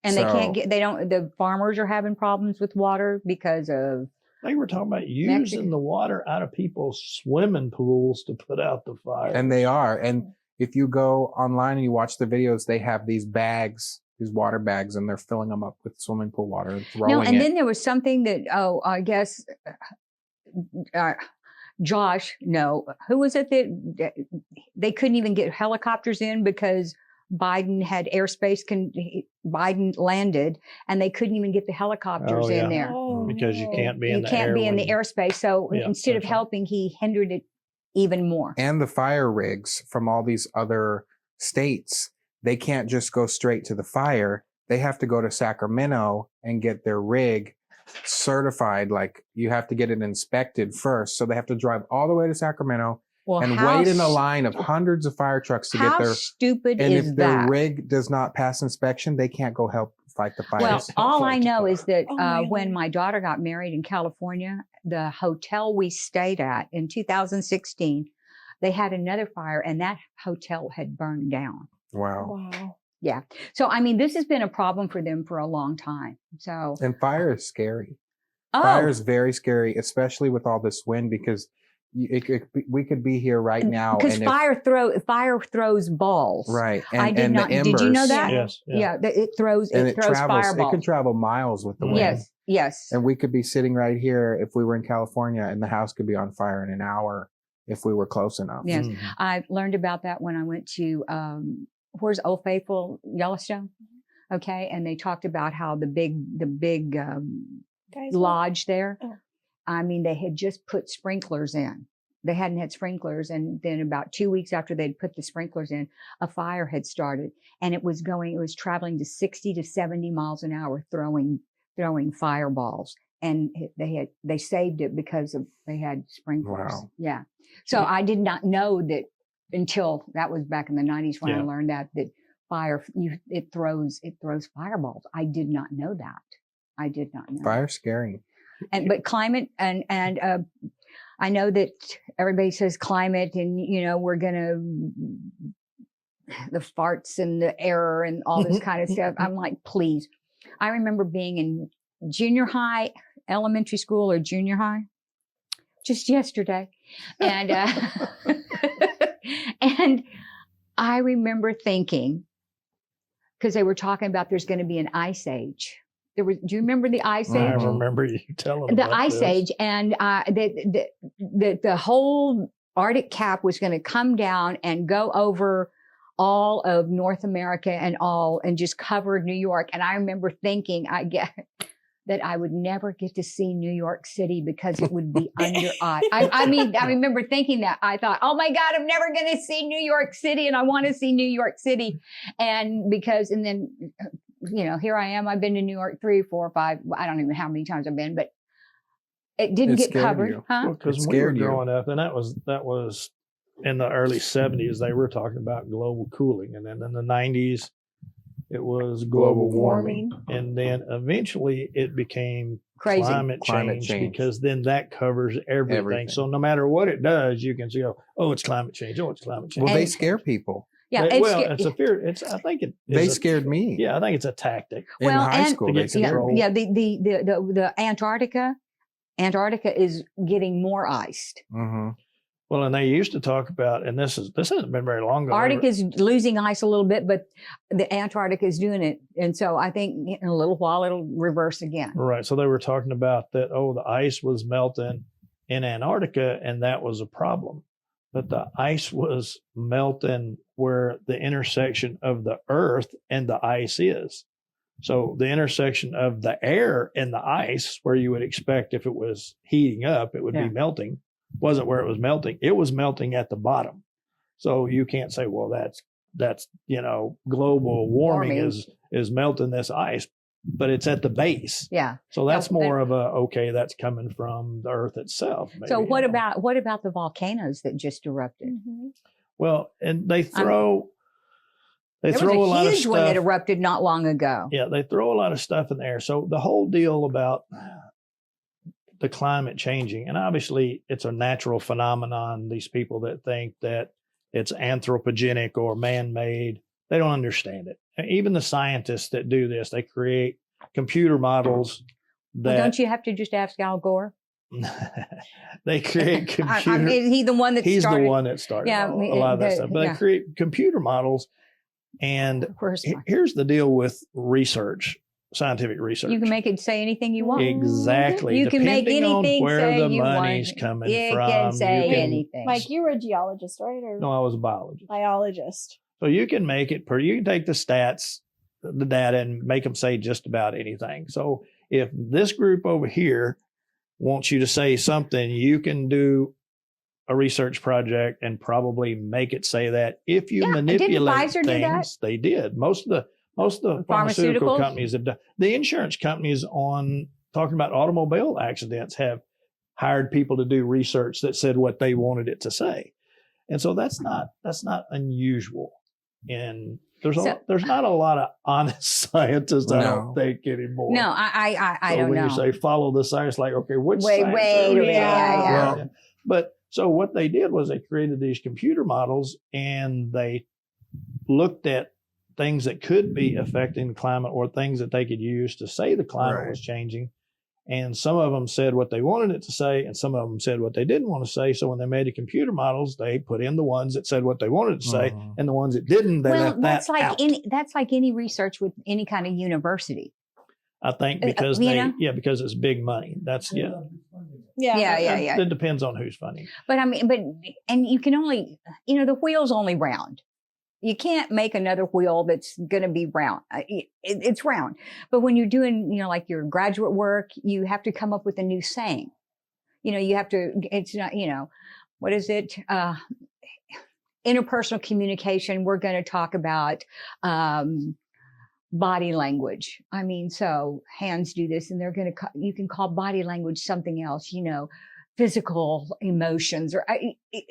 And So- they can't get, the farmers are having problems with water because of, They were talking about using the water out of people's swimming pools to put out the fire. And they are. And if you go online and you watch the videos, they have these bags, these water bags, and they're filling them up with swimming pool water and throwing no, and it. then there was something that, I guess, Josh, no, who was it that they couldn't even get helicopters in because Biden had airspace, Biden landed and they couldn't even get the helicopters in there. Oh, because you no. can't be in You the can't air. be in the when- airspace. So Yeah, instead of that's right. helping, he hindered it even more. And the fire rigs from all these other states, they can't just go straight to the fire. They have to go to Sacramento and get their rig certified. Like you have to get it inspected first. So they have to drive all the way to Sacramento Well, and how wait in a line of hundreds of fire trucks to get How their, stupid and is if their that? rig does not pass inspection, they can't go help fight the fires. Well, all I know is that Oh, my when Lord. my daughter got married in California, the hotel we stayed at in 2016, they had another fire and that hotel had burned down. Wow. Wow. Yeah. So, I mean, this has been a problem for them for a long time. So, And fire is scary. oh, Fire is very scary, especially with all this wind, because we could be here right now. because and if- fire throws balls. right. And, I did and not. the Did you know embers, that? Yes. Yeah. It throws. and It throws travels, fireballs. it could travel miles with the wind. Yes. Yes. And we could be sitting right here if we were in California, and the house could be on fire in an hour if we were close enough. Yes. Mhm. I learned about that when I went to where's Old Faithful, Yellowstone. Okay, and they talked about how the big Guys, lodge there. Oh. I mean, they had just put sprinklers in. They hadn't had sprinklers, and then about 2 weeks after they'd put the sprinklers in, a fire had started, and it was traveling to 60 to 70 miles an hour, throwing fireballs, and they saved it because they had sprinklers. Wow. Yeah. So I did not know that until that was back in the 90s when I Yeah. learned that fire it throws fireballs. I did not know that. I did not know. Fire's scary. But climate and I know that everybody says climate and we're gonna the farts and the air and all this kind of stuff. I'm like, please. I remember being in junior high, elementary school or junior high just yesterday. And and I remember thinking, because they were talking about there's going to be an ice age. Do you remember the ice I age? remember you telling The about ice this. age, and the whole Arctic cap was going to come down and go over all of North America and just cover New York. And I remember thinking, that I would never get to see New York City because it would be under ice. I mean, I remember thinking that. I thought, oh my God, I'm never going to see New York City, and I want to see New York City. And then, here I am. I've been to New York 3, 4, 5. I don't even know how many times I've been, but it didn't It get scared covered. you. Huh? Because It when we were scared you. growing up, and that was in the early 70s, they were talking about global cooling. And then in the 90s, it was global warming. And then eventually it became Crazy. climate change, because then that covers everything. So no matter what it does, you can say, oh, it's climate change. Oh, it's climate change. Well, they And- scare people. Yeah. It's a fear. I think it. They is a- scared me. Yeah, I think it's a tactic. In Well, high and- school, To they get scared control. me. Yeah. The Antarctica is getting more iced. Mm-hmm. Well, and they used to talk about, and this hasn't been very long ago. Arctic is losing ice a little bit, but the Antarctic is doing it. And so I think in a little while it'll reverse again. Right. So they were talking about that, the ice was melting in Antarctica, and that was a problem. But the ice was melting where the intersection of the earth and the ice is. So the intersection of the air and the ice, where you would expect if it was heating up, it would Yeah. be melting, wasn't where it was melting. It was melting at the bottom. So you can't say, well, that's global warming is melting this ice, but it's at the base. Yeah. So that's No, more of that's coming from the earth itself. So maybe, what you know. about the volcanoes that just erupted? Mhm. Well, and they throw There a lot was a of huge one that stuff. erupted not long ago. Yeah, they throw a lot of stuff in there. So the whole deal about the climate changing, and obviously it's a natural phenomenon. These people that think that it's anthropogenic or man-made, they don't understand it. Even the scientists that do this, they create computer models Well, that don't you have to just ask Al Gore? they create computer. I mean, he's the one that He's started. the one that started Yeah, a lot of that stuff. But yeah. they create computer models, and Of course, here's the deal with research, scientific research. you can make it say anything you want. Exactly. You can make Depending on anything where say the you money's want. coming It from. can say you can, anything. Mike, you were a geologist, right? Or No, I was a biologist. biologist. So you can make it you can take the stats, the data, and make them say just about anything. So if this group over here wants you to say something, you can do a research project and probably make it say that. If you manipulate Pfizer do that? things, they did. Most of the pharmaceutical Pharmaceuticals? companies have done. The insurance companies on talking about automobile accidents have hired people to do research that said what they wanted it to say. And so that's not unusual. And there's not a lot of honest scientists, I don't think, anymore. No, I So don't when know. you say follow the science, like, okay, which Wait, science wait are a we minute. Yeah. following? But so what they did was they created these computer models, and they looked at things that could be affecting the climate or things that they could use to say the climate was changing. And some of them said what they wanted it to say, and some of them said what they didn't want to say. So when they made the computer models, they put in the ones that said what they wanted to say, and the ones that didn't, they left that's that like out. that's like any research with any kind of university. I think because because it's big money. That's Yeah. It depends on who's funding. But I mean, and you can only, the wheel's only round. You can't make another wheel that's going to be round. It's round. But when you're doing, like your graduate work, you have to come up with a new saying. You have to, it's not, what is it? Interpersonal communication. We're going to talk about, body language. I mean, so hands do this, and you can call body language something else, physical emotions, or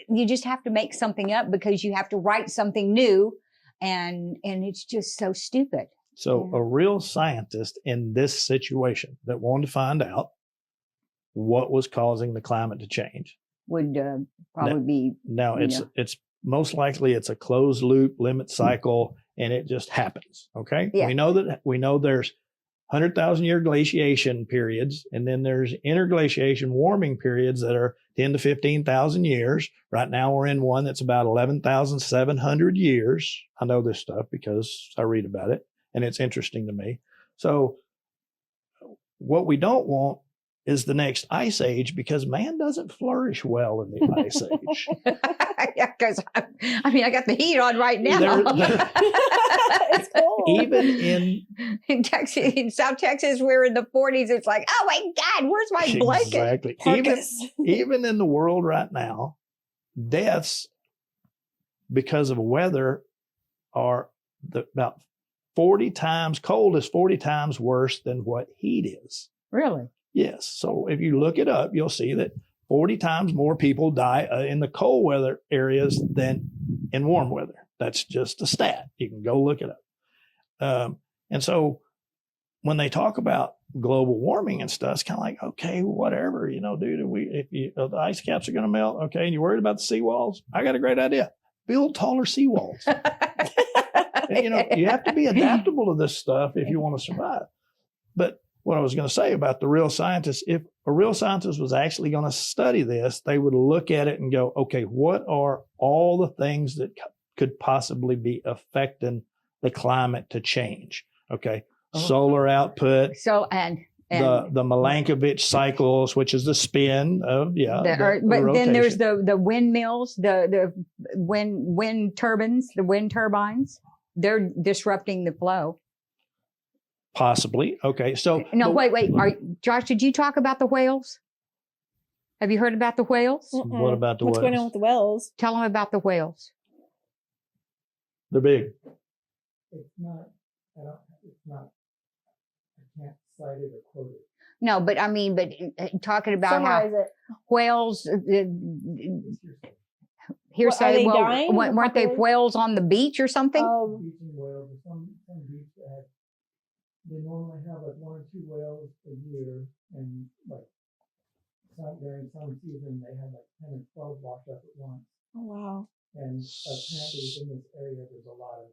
you just have to make something up because you have to write something new, and it's just so stupid. So a real scientist in this situation that wanted to find out what was causing the climate to change would probably be. Now it's most likely it's a closed loop limit cycle, and it just happens. Okay. Yeah. We know there's 100,000 year glaciation periods, and then there's interglaciation warming periods that are 10 to 15,000 years. Right now we're in one that's about 11,700 years. I know this stuff because I read about it, and it's interesting to me. So what we don't want is the next ice age, because man doesn't flourish well in the ice age. Yeah, because I got the heat on right now. It's cold. Even in Texas, in South Texas, we're in the 40s. It's like, oh my God, where's my blanket? Exactly. Even in the world right now, deaths because of weather are about 40 times, cold is 40 times worse than what heat is. Really? Yes. So if you look it up, you'll see that 40 times more people die in the cold weather areas than in warm weather. That's just a stat. You can go look it up. And so when they talk about global warming and stuff, it's kind of like, okay, whatever, dude, if the ice caps are going to melt, okay, and you're worried about the seawalls, I got a great idea. Build taller seawalls. You have to be adaptable to this stuff if you want to survive. But what I was going to say about the real scientists, if a real scientist was actually going to study this, they would look at it and go, okay, what are all the things that could possibly be affecting the climate to change? Okay. Solar output. So, and the Milankovitch cycles, which is the spin of, but then there's the windmills, the wind turbines, the wind turbines. They're disrupting the flow. Possibly. Okay. So no, wait. Josh, did you talk about the whales? Have you heard about the whales? What about the What's whales? going on with the whales? Tell them about the whales. They're big. It's not. I can't cite it or quote it. No, but talking about Summarize it. Whales. Hearsay. Are they Well, dying? weren't they whales on the beach or something? Beaching whales. Some beach that they normally have like 1 or 2 whales a year, and like during some season, they had like 10 or 12 wash up at once. Oh, wow. And apparently in this area, there's a lot of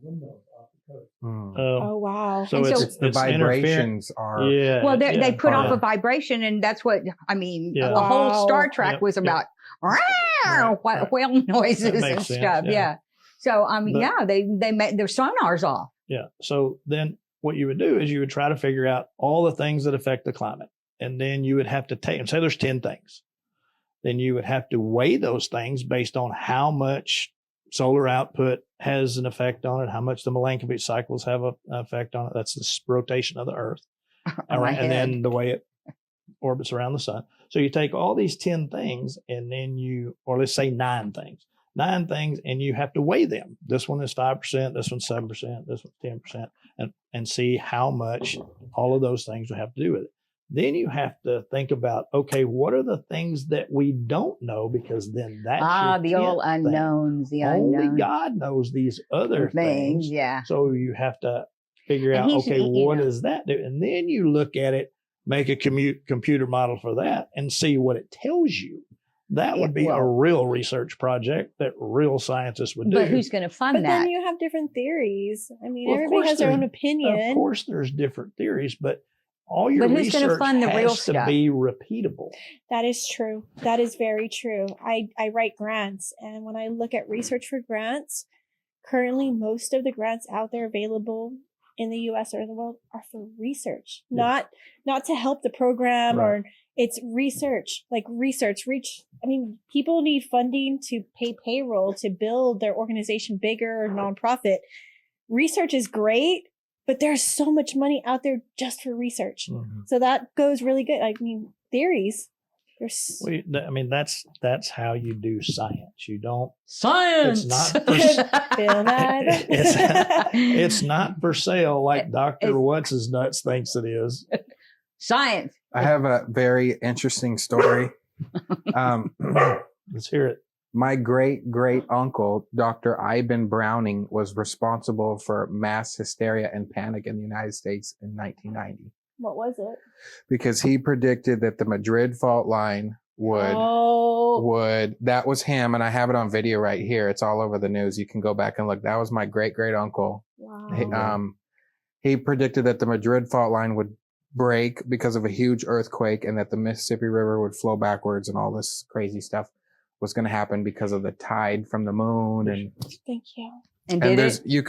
windmills off the coast. Oh, wow. So And it's, so- It's the it's interfering- vibrations are. Yeah. Well, they yeah, put off yeah. a vibration, and that's what I mean. Yeah. The whole Wow. Star Trek Yep, was yep. about right. whale noises makes and sense, stuff. yeah. Yeah. So But- yeah, they made their sonars off. Yeah. So then what you would do is you would try to figure out all the things that affect the climate. And then you would have to take them. Say there's 10 things. Then you would have to weigh those things based on how much solar output has an effect on it, how much the Milankovitch cycles have an effect on it. That's the rotation of the Earth. All right. And then the way it orbits around the sun. So you take all these 10 things and then or let's say 9 things, and you have to weigh them. This one is 5%, this one's 7%, this one's 10%, and see how much all of those things will have to do with it. Then you have to think about, okay, what are the things that we don't know? Because then that's the your old 10th thing. unknowns, the Only unknowns God knows these other things. Yeah. So you have to figure And out, he's- okay, you what know. does that do? And then you look at it, make a computer model for that, and see what it tells you. That would be a real research project that real scientists would do. But who's going to fund But that? then you have different theories. I mean, Well, of everybody course has their own there- opinion. Of course, there's different theories, but all your But who's gonna research fund the has real to stuff? be repeatable. That is true. That is very true. I write grants, and when I look at research for grants, currently most of the grants out there available in the US or in the world are for research, Yeah. not to help the program Right. or it's research, like research reach. I mean, people need funding to pay payroll, to build their organization bigger or nonprofit. Research is great, but there's so much money out there just for research. Mhm. So that goes really good. I mean, theories. There's I mean, that's how you do science. You don't. Science. It's not. Bill Nye the- It's not for sale like Dr. What's His Nuts thinks it is. Science. I have a very interesting story. Let's hear it. My great great uncle, Dr. Iben Browning, was responsible for mass hysteria and panic in the United States in 1990 What was it? because he predicted that the Madrid fault line would that was him, and I have it on video right here. It's all over the news. You can go back and look. That was my great great uncle. Wow. He predicted that the Madrid fault line would break because of a huge earthquake and that the Mississippi River would flow backwards and all this crazy stuff was going to happen because of the tide from the moon. And Thank you. And and did there's it? you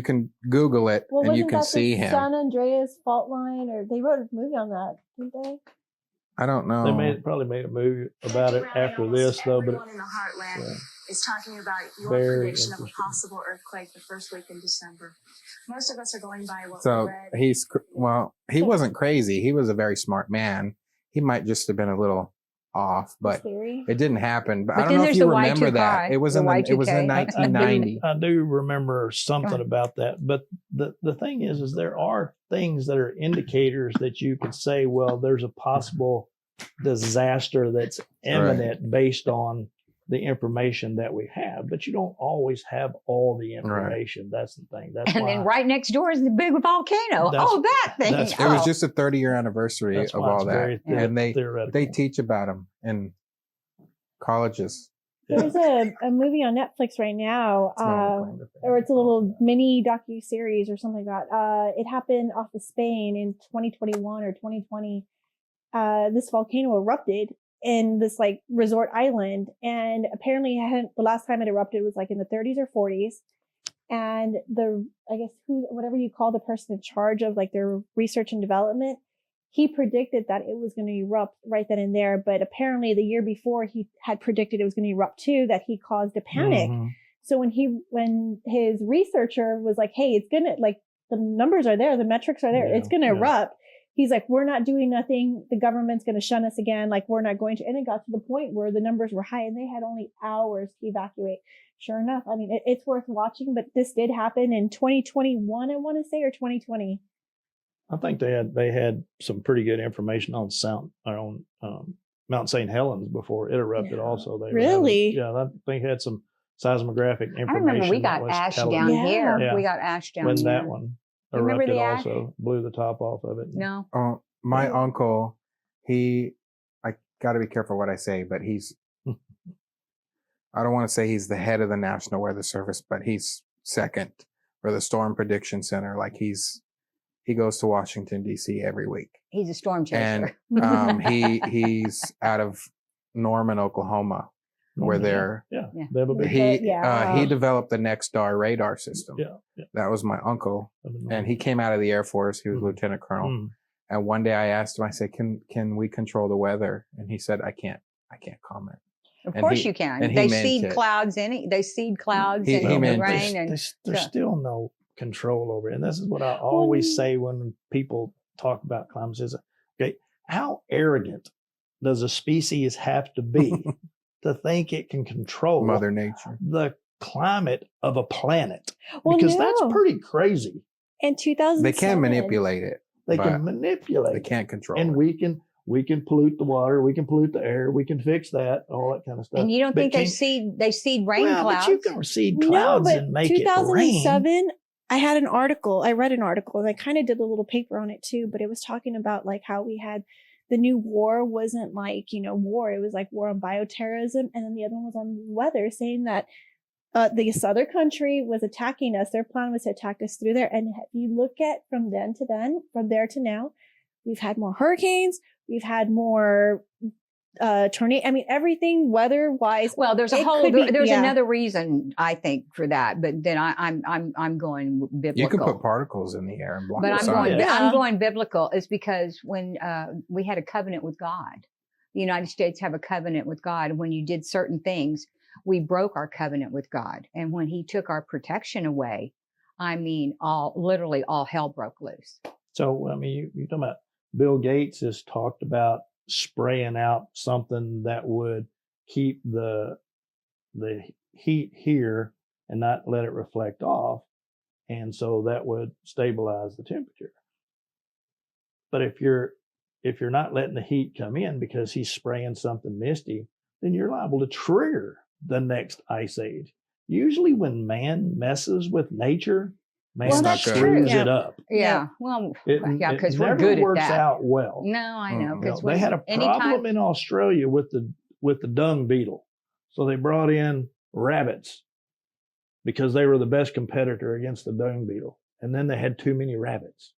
can Google it Well, and you wasn't can that see the him. San Andreas fault line, or they wrote a movie on that, didn't they? I don't know. They probably made a movie about it after this, though. But everyone in the heartland is talking about your Very prediction of a interesting. possible earthquake the first week in December. Most of us are going by what So we read. he wasn't crazy. He was a very smart man. He might just have been a little off, but Theory. it didn't happen. But But I don't then know if there's you the remember Y2K, that. It was the in it was in Y2K. 1990. I do remember something on. about that. But the thing is there are things that are indicators that you could say, well, there's a possible disaster that's imminent based on the information that we have. But you don't always have all the information. That's the thing. That's And why. then right next door is the big volcano. That's- Oh, that thing. that's- It was Oh. just a 30-year anniversary That's of why all it's that, very and they theoretical. teach about them in colleges. There's a movie on Netflix right now, It's not a claim to fame. or it's a little mini docu-series or something like that. It happened off of Spain in 2021 or 2020. This volcano erupted in this like resort island, and apparently the last time it erupted was like in the 30s or 40s. And I guess whatever you call the person in charge of like their research and development, he predicted that it was going to erupt right then and there. But apparently the year before he had predicted it was going to erupt too, that he caused a panic. Mhm. So when his researcher was like, hey, it's gonna, like, the numbers are there, the metrics are there, Yeah, it's gonna yeah. erupt. He's like, we're not doing nothing. The government's gonna shun us again. Like, we're not going to. And it got to the point where the numbers were high and they had only hours to evacuate. Sure enough, I mean, it's worth watching, but this did happen in 2021, I want to say, or 2020. I think they had some pretty good information on Mount St. Helens before it erupted. Yeah. Also, Really? I think had some seismographic information. I remember we that got was ash telling down Yeah. here. Yeah. We got ash down when here. that one You remember erupted. the ash? Also blew the top off of it. No. My Yeah. uncle, got to be careful what I say, but I don't want to say he's the head of the National Weather Service, but he's second for the Storm Prediction Center. Like he goes to Washington, D.C. every week. He's a storm chaser. And he's out of Norman, Oklahoma, where they're, Yeah. Yeah. They have a big he developed the Next Star radar system. Yeah. That was my uncle. And he came out of the Air Force. He was Lieutenant Colonel. Mm. And one day I asked him, I said, can we control the weather? And he said, I can't comment. Of And course he- you can. and he They meant seed it. clouds they seed clouds He and meant it. rain and There's so- still no control over it. And this is what I always say when people talk about climate change. Okay, how arrogant does a species have to be to think it can control Mother Nature. the climate of a planet? Well, Because no. that's pretty crazy. In 2007, They can manipulate it. They But can manipulate They it. can't control And it. we can pollute the water, we can pollute the air, we can fix that, all that kind of stuff. and you don't But think they seed rain well, clouds? but you can seed clouds and make it rain. 2007, I read an article, and I kind of did a little paper on it too, but it was talking about like how we had the new war wasn't like, war. It was like war on bioterrorism. And then the other one was on weather, saying that this other country was attacking us. Their plan was to attack us through there. And if you look at from there to now, we've had more hurricanes. We've had more tornado. I mean, everything weather wise. Well, there's It could be- there's yeah. another reason I think for that, but then I'm going biblical. You can put particles in the air and block But the I'm sun. going. Yeah. I'm going biblical is because when we had a covenant with God, the United States have a covenant with God. When you did certain things, we broke our covenant with God, and when He took our protection away, I mean, literally all hell broke loose. So, I mean, you're talking about Bill Gates has talked about spraying out something that would keep the heat here and not let it reflect off. And so that would stabilize the temperature. But if you're not letting the heat come in because he's spraying something misty, then you're liable to trigger the next ice age. Usually when man messes with nature, man Well, that's screws true. it up. Yeah. Well, It, yeah, it because we're never good at works that. out well. No, I know. Mm-mm. Because They had a problem in Australia with the dung beetle. So they brought in rabbits because they were the best competitor against the dung beetle. And then they had too many rabbits.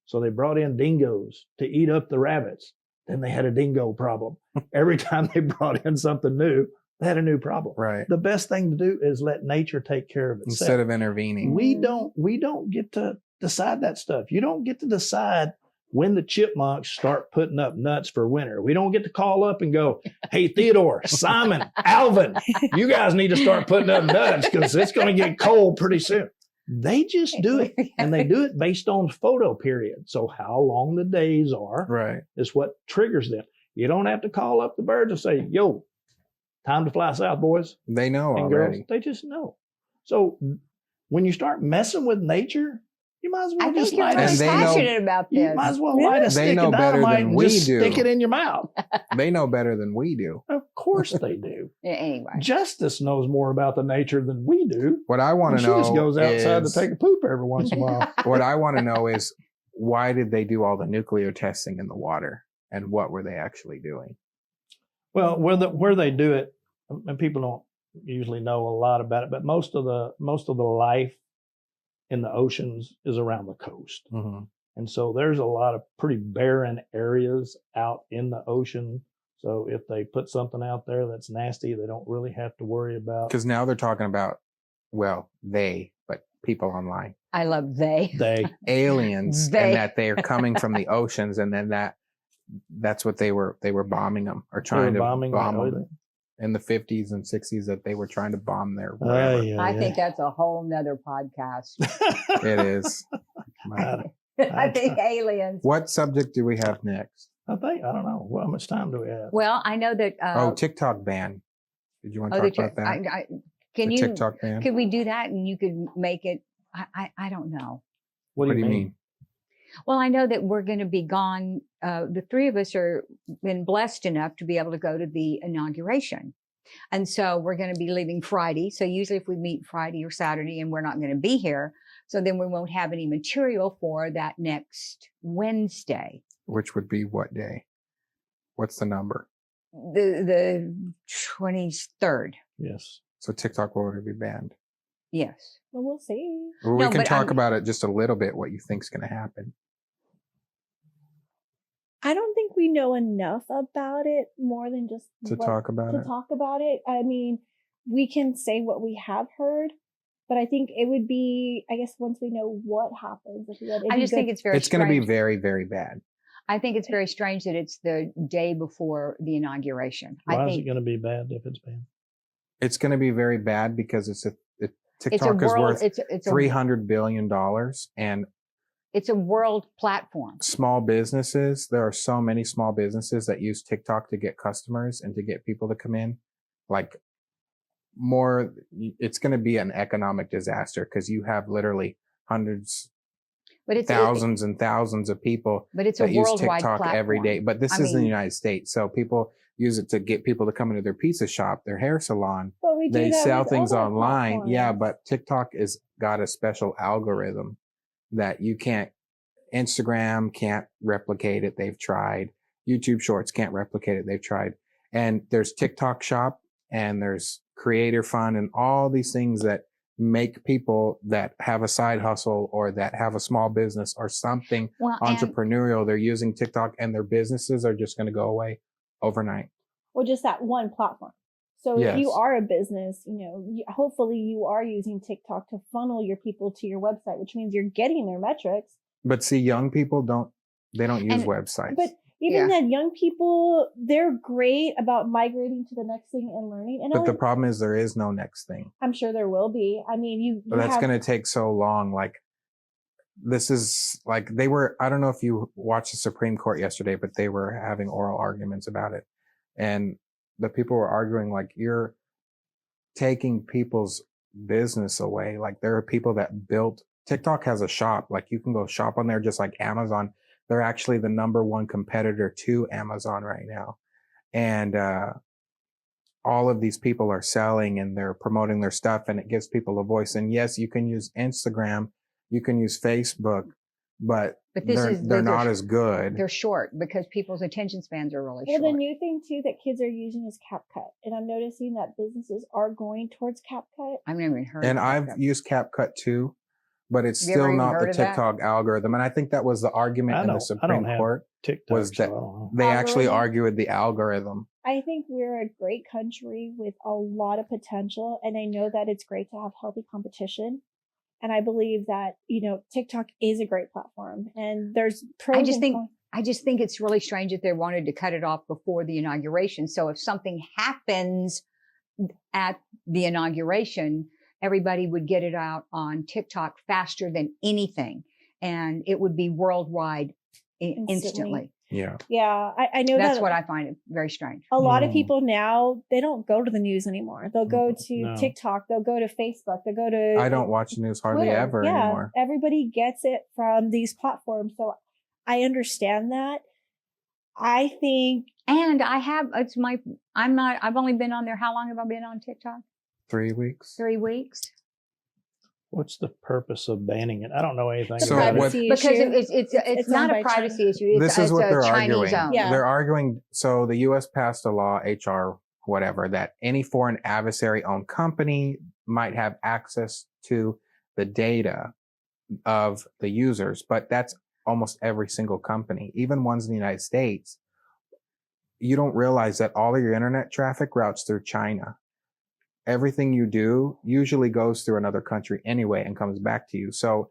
So they brought in dingoes to eat up the rabbits. Then they had a dingo problem. Every time they brought in something new, they had a new problem. Right. The best thing to do is let nature take care of itself. Instead of intervening. We don't get to decide that stuff. You don't get to decide when the chipmunks start putting up nuts for winter. We don't get to call up and go, hey, Theodore, Simon, Alvin, you guys need to start putting up nuts because it's going to get cold pretty soon. They just do it, and they do it based on photo period. So how long the days are Right. is what triggers them. You don't have to call up the birds and say, yo, time to fly south, boys They know and already. girls. They just know. So when you start messing with nature, you might as well I think just you're light really a And they know- passionate about you this. might as well Really? light a They stick know of better dynamite than and we just do. stick it in your mouth. They know better than we do. Of course they do. Anyway, Justice knows more about the nature than we do. What I want And to she know just goes outside is, to take a poop every once in a while. what I want to know is why did they do all the nuclear testing in the water, and what were they actually doing? Well, where they do it, and people don't usually know a lot about it, but most of the life in the oceans is around the coast. Mm-hmm. And so there's a lot of pretty barren areas out in the ocean. So if they put something out there that's nasty, they don't really have to worry about Because now they're talking about, well, but people online, I love they. aliens, They. and that they are coming from the oceans, and then that's what they were bombing them or trying to bomb them in the 50s and 60s, that they were trying to bomb their whatever. I think that's a whole nother podcast. It is. I think aliens. What subject do we have next? I don't know. Well, how much time do we have? Well, I know that. TikTok ban. Did you want to the talk about that? Can The you? TikTok ban? Could we do that, and you could make it? I don't know. What do you mean? Well, I know that we're going to be gone. The three of us are been blessed enough to be able to go to the inauguration. And so we're going to be leaving Friday. So usually if we meet Friday or Saturday and we're not going to be here, so then we won't have any material for that next Wednesday. Which would be what day? What's the number? The 23rd. Yes. So TikTok will already be banned. Yes. Well, we'll see. Well, we No, can but talk I'm- about it just a little bit, what you think's going to happen. I don't think we know enough about it more than just To talk about it. talk about it. I mean, we can say what we have heard, but I think it would be, I guess, once we know what happens. I just think it's very It's going to be strange. very, very bad. I think it's very strange that it's the day before the inauguration. Why I is think it going to be bad if it's banned? It's going to be very bad because it's a TikTok is world. worth It's a $300 billion, and it's a world platform. small businesses, there are so many small businesses that use TikTok to get customers and to get people to come in. Like more, it's going to be an economic disaster because you have literally hundreds, But it's thousands and thousands of people But it's a that use worldwide TikTok platform. every day. But this I is in the mean- United States. So people use it to get people to come into their pizza shop, their hair salon. But we do They that sell with things other online. Yeah, platforms. but TikTok is got a special algorithm that you can't, Instagram can't replicate it. They've tried. YouTube Shorts can't replicate it. They've tried. And there's TikTok Shop and there's Creator Fund and all these things that make people that have a side hustle or that have a small business or something well, and entrepreneurial. They're using TikTok and their businesses are just going to go away overnight. Well, just that one platform. So if you Yes. are a business, hopefully you are using TikTok to funnel your people to your website, which means you're getting their metrics. But see, young people don't use And- websites. But even then, young people, they're great about migrating to the next thing and learning. And But the problem is there is no next thing. I'm sure there will be. I mean, you But that's have, going to take so long. Like this is like I don't know if you watched the Supreme Court yesterday, but they were having oral arguments about it. And the people were arguing like you're taking people's business away. Like there are people that built TikTok has a shop. Like you can go shop on there just like Amazon. They're actually the number one competitor to Amazon right now. And, all of these people are selling and they're promoting their stuff and it gives people a voice. And yes, you can use Instagram, you can use Facebook, but they're those not are- as good. they're short because people's attention spans are really well, short. the new thing too that kids are using is CapCut. And I'm noticing that businesses are going towards CapCut. I've never even heard. And of I've that. used CapCut too, but it's Have you ever still even not heard the of that? TikTok algorithm. And I think that was the argument I in the don't Supreme have Court. TikTok Was so that I don't know. they actually Algorithm? argued the algorithm. I think we're a great country with a lot of potential. And I know that it's great to have healthy competition. And I believe that, TikTok is a great platform and there's pros I just and think cons. I just think it's really strange that they wanted to cut it off before the inauguration. So if something happens at the inauguration, everybody would get it out on TikTok faster than anything. And it would be worldwide instantly. Yeah. Yeah, I know That's that what I find it very strange. a lot of Mm. people now, they don't go to the news anymore. They'll go to No. TikTok, they'll go to Facebook, they'll go to I don't watch the news hardly Twitter. ever Yeah, anymore. everybody gets it from these platforms. So I understand that. I think And I've only been on there. How long have I been on TikTok? 3 weeks. 3 weeks. What's the purpose of banning it? I don't know anything the So about what- privacy Because issue. it's not owned a by privacy China. issue. It's, This is it's what a they're Chinese arguing. owned. Yeah. They're arguing. So the U.S. passed a law, HR, whatever, that any foreign adversary owned company might have access to the data of the users, but that's almost every single company, even ones in the United States. You don't realize that all of your internet traffic routes through China. Everything you do usually goes through another country anyway and comes back to you. So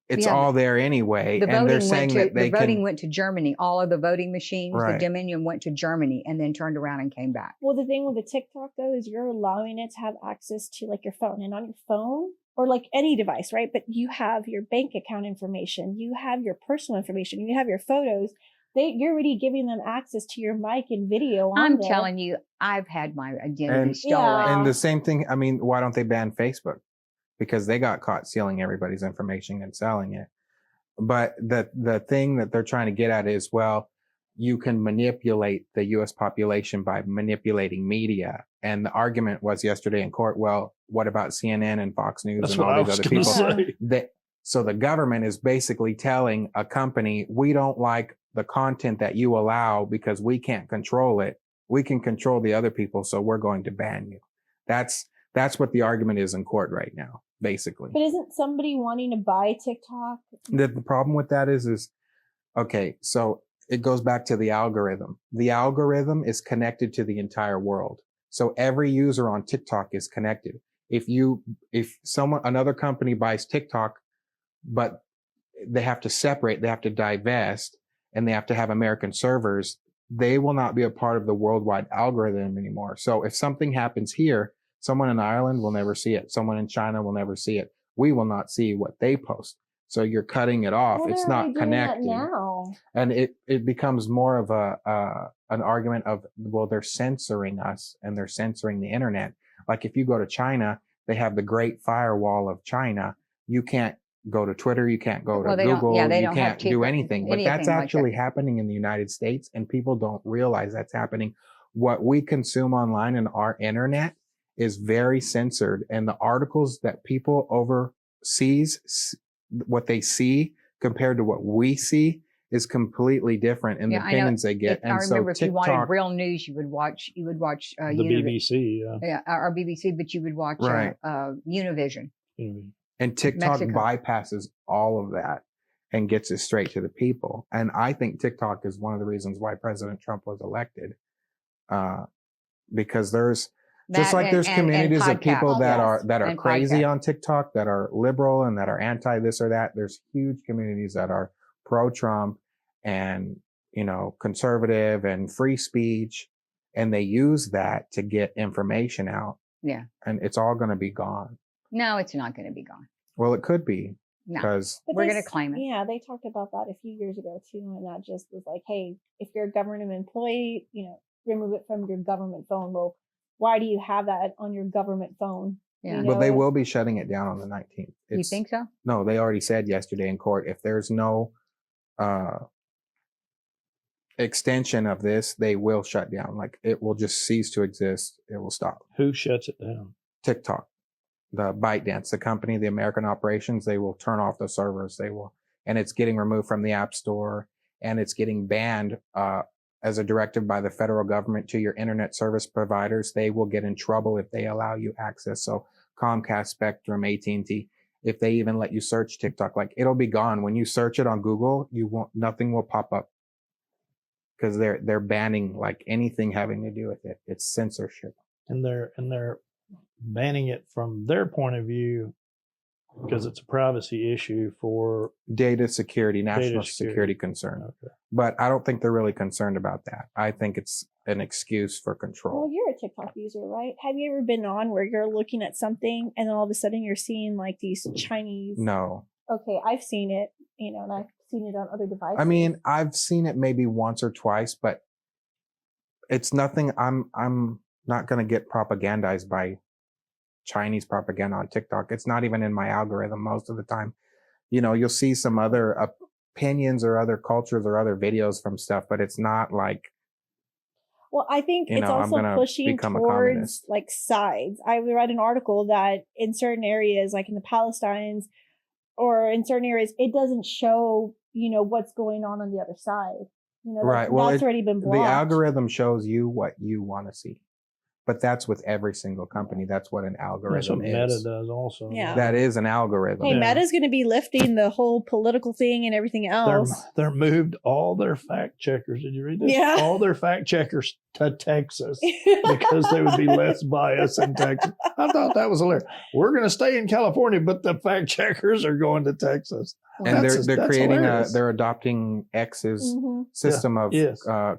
it's Yeah, all there anyway. The And they're voting saying that they voting can. went to Germany. All of the voting machines, Right. the Dominion went to Germany and then turned around and came back. Well, the thing with the TikTok though is you're allowing it to have access to like your phone, and on your phone or like any device, right? But you have your bank account information, you have your personal information, you have your photos. You're already giving them access to your mic and video on I'm there. telling you, I've had my identity And- stolen. Yeah. And the same thing, I mean, why don't they ban Facebook? Because they got caught stealing everybody's information and selling it. But the thing that they're trying to get at is, well, you can manipulate the US population by manipulating media. And the argument was yesterday in court, well, what about CNN and Fox News That's and what I all was these other going to people? say. So the government is basically telling a company, we don't like the content that you allow, because we can't control it, we can control the other people, so we're going to ban you. That's what the argument is in court right now, basically. But isn't somebody wanting to buy TikTok? The problem with that is okay, so it goes back to the algorithm. The algorithm is connected to the entire world. So every user on TikTok is connected. If another company buys TikTok, but they have to separate, they have to divest, and they have to have American servers, they will not be a part of the worldwide algorithm anymore. So if something happens here, someone in Ireland will never see it. Someone in China will never see it. We will not see what they post. So you're cutting it off. Well, it's they're already not doing that connected. now. And it becomes more of an argument of, well, they're censoring us and they're censoring the internet. Like if you go to China, they have the Great Firewall of China. You can't go to Twitter. You can't go to Google. You can't do anything. But that's actually happening in the United States, and people don't realize that's happening. What we consume online and our internet is very censored, and the articles that people overseas, what they see compared to what we see, is completely different in the opinions they get. I remember if you wanted real news, you would watch the BBC, or BBC, but you would watch Univision. And TikTok bypasses all of that and gets it straight to the people. And I think TikTok is one of the reasons why President Trump was elected, because there's there's communities of people that are crazy on TikTok, that are liberal and that are anti this or that. There's huge communities that are pro-Trump and, conservative and free speech. And they use that to get information out. Yeah. And it's all going to be gone. No, it's not going to be gone. Well, it could be. Because we're going to claim it. Yeah, they talked about that a few years ago too. And that just was like, hey, if you're a government employee, remove it from your government phone. Well, why do you have that on your government phone? Yeah. But they will be shutting it down on the 19th. You think so? No, they already said yesterday in court, if there's no extension of this, they will shut down. Like, it will just cease to exist. It will stop. Who shuts it down? TikTok, the ByteDance, the company, the American operations, they will turn off the servers. And it's getting removed from the App Store, and it's getting banned as a directive by the federal government to your internet service providers. They will get in trouble if they allow you access. So Comcast, Spectrum, AT&T, if they even let you search TikTok, like, it'll be gone. When you search it on Google, nothing will pop up, because they're banning like anything having to do with it. It's censorship. And they're banning it from their point of view because it's a privacy issue for data security, national security concern. Okay. But I don't think they're really concerned about that. I think it's an excuse for control. Well, you're a TikTok user, right? Have you ever been on where you're looking at something and then all of a sudden you're seeing like these Chinese? No. Okay, I've seen it, and I've seen it on other devices. I mean, I've seen it maybe once or twice, but it's nothing. I'm not going to get propagandized by Chinese propaganda on TikTok. It's not even in my algorithm most of the time. You'll see some other opinions or other cultures or other videos from stuff, but it's not like, well, I think it's also pushing towards like sides. I read an article that in certain areas, like in the Palestines or in certain areas, it doesn't show, what's going on the other side. Right. That's already been blocked. The algorithm shows you what you want to see. But that's with every single company. That's what an algorithm is. That's what Meta does also. Yeah. That is an algorithm. Hey, Meta's going to be lifting the whole political thing and everything else. They're moved all their fact checkers. Did you read this? Yeah. All their fact checkers to Texas because they would be less biased in Texas. I thought that was hilarious. We're going to stay in California, but the fact checkers are going to Texas. And they're creating they're adopting X's system of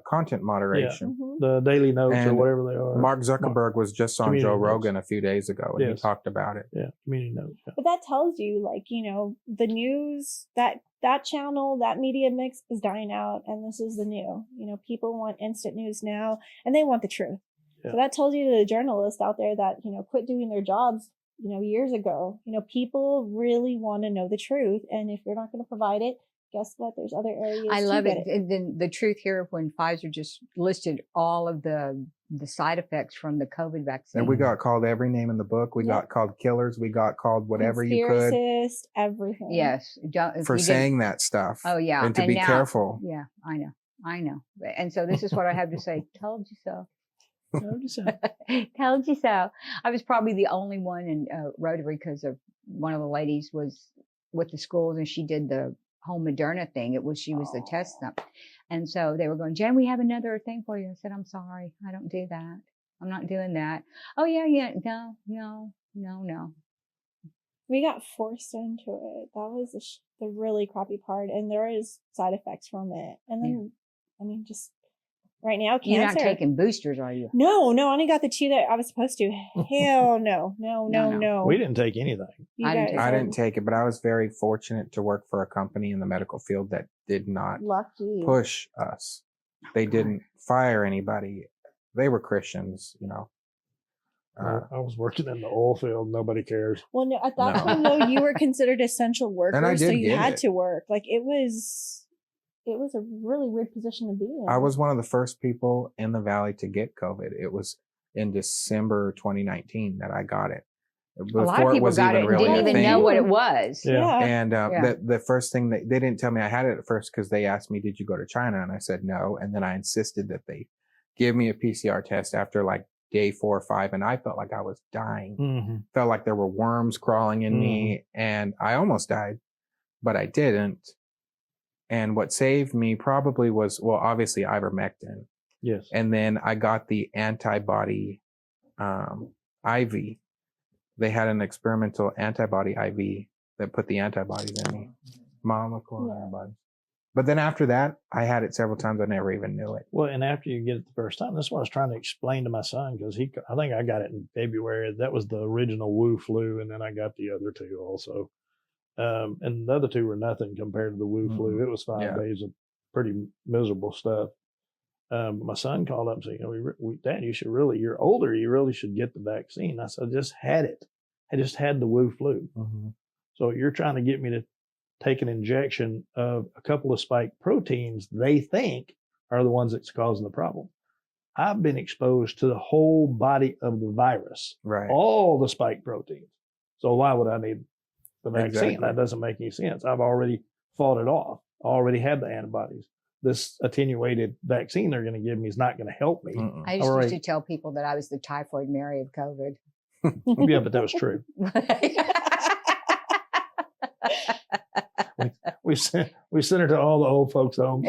content moderation. Mm-hmm. The Daily Notes or whatever they are. Mark Zuckerberg was just on Joe Rogan a few days ago, and he talked about it. Yeah, Community Notes. Yeah. But that tells you, like, the news, that channel, that media mix is dying out, and this is the new. People want instant news now, and they want the truth. Yeah. So that tells you, the journalists out there that, quit doing their jobs, years ago. People really want to know the truth, and if you're not going to provide it, guess what? There's other areas. I love it. And then the truth here, when Pfizer just listed all of the the side effects from the COVID vaccine. And we got called every name in the book. We Yep. got called killers. We got called whatever you could Conspiracist, everything. Yes. Don't, if for you didn't- saying that stuff. Oh, yeah. And to be now- careful. Yeah, I know. And so this is what I have to say. Told you so. Told you so. Told you so. I was probably the only one in Rotary because of one of the ladies was with the schools and she did the whole Moderna thing. She was the test stuff. And so they were going, Jen, we have another thing for you. I said, I'm sorry. I don't do that. I'm not doing that. Oh, yeah. No. We got forced into it. That was the really crappy part. And there is side effects from it. And then, I mean, just right now, cancer. You're not taking boosters, are you? No, I only got the 2 that I was supposed to. Hell no. We didn't take anything. You I didn't guys I are didn't take it, but I was very fortunate to work for a company in the medical field that did not lucky. push us. They didn't fire anybody. They were Christians, you know. I was working in the oil field. Nobody cares. Well, no, at that No. time though, you were considered essential worker, And I so did you get had it. to work. Like it was a really weird position to be in. I was one of the first people in the valley to get COVID. It was in December 2019 that I got it. A lot of people got it and didn't even know what it was. Yeah. And Yeah. the first thing they didn't tell me I had it at first because they asked me, did you go to China? And I said no. And then I insisted that they give me a PCR test after like day 4 or 5. And I felt like I was dying. Mm-hmm. Felt like there were worms crawling in me and I almost died, but I didn't. And what saved me probably was, well, obviously ivermectin. Yes. And then I got the antibody IV. They had an experimental antibody IV that put the antibodies in me, monoclonal antibodies. But then after that, I had it several times. I never even knew it. Well, and after you get it the first time, that's what I was trying to explain to my son because I think I got it in February. That was the original Wu flu, and then I got the other 2 also. And the other 2 were nothing compared to the Wu flu. It was 5 days of pretty miserable stuff. My son called up and said, Dad, you're older. You really should get the vaccine. I said, I just had it. I just had the Wu flu. Mm-hmm. So you're trying to get me to take an injection of a couple of spike proteins they think are the ones that's causing the problem. I've been exposed to the whole body of the virus, Right. all the spike proteins. So why would I need the vaccine? Exactly. That doesn't make any sense. I've already fought it off. I already have the antibodies. This attenuated vaccine they're going to give me is not going to help me. Mm-mm. I used Alright. to tell people that I was the typhoid Mary of COVID. Yeah, but that was true. We sent her to all the old folks' homes.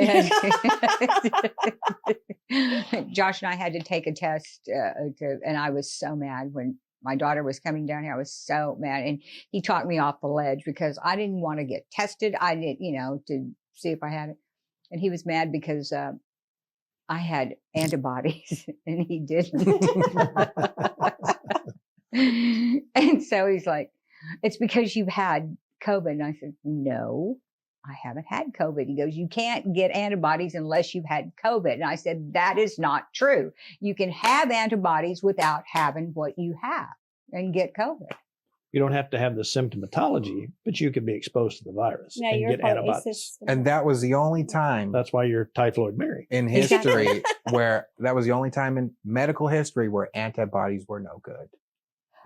Josh and I had to take a test, and I was so mad when my daughter was coming down here. I was so mad, and he talked me off the ledge because I didn't want to get tested. I didn't, to see if I had it, and he was mad because I had antibodies and he didn't. And so he's like, "It's because you've had COVID." And I said, "No, I haven't had COVID." He goes, "You can't get antibodies unless you've had COVID." And I said, "That is not true. You can have antibodies without having what you have and get COVID." You don't have to have the symptomatology, but you can be exposed to the virus Yeah, and you're get antibodies. And that was the only time That's why you're typhoid Mary. in history that was the only time in medical history where antibodies were no good,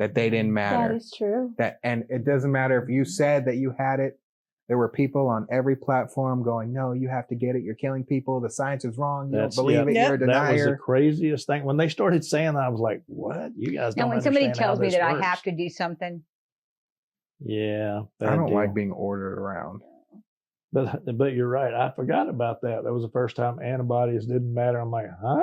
that they didn't matter. That is true. And it doesn't matter if you said that you had it. There were people on every platform going, "No, you have to get it. You're killing people. The science is wrong. You don't believe it. Yep. You're a That was the denier." craziest thing. When they started saying that, I was like, what? You guys don't And when somebody understand how tells me this that works. I have to do something, Yeah. I bad don't deal. like being ordered around. But you're right. I forgot about that. That was the first time antibodies didn't matter. I'm like, huh?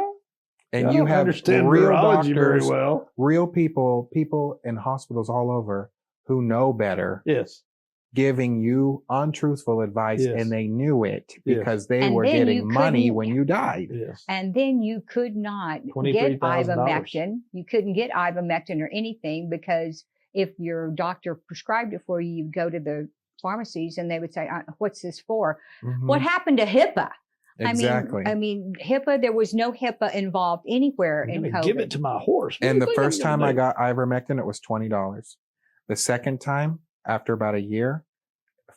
And I you don't have understand real virology very doctors, well. real people in hospitals all over who know better, Yes. giving you untruthful advice, Yes. and they knew it Yes. because they And were then getting you money couldn't- when you died. Yes. and then you could not get $23,000. ivermectin. You couldn't get ivermectin or anything because if your doctor prescribed it for you, you'd go to the pharmacies and they would say, "What's this for?" Mhm. What happened to HIPAA? Exactly. I mean, HIPAA, there was no HIPAA involved anywhere I'm in going to COVID. give it to my horse. What do And you the think I'm first gonna time I do? got ivermectin, it was $20. The second time, after about a year,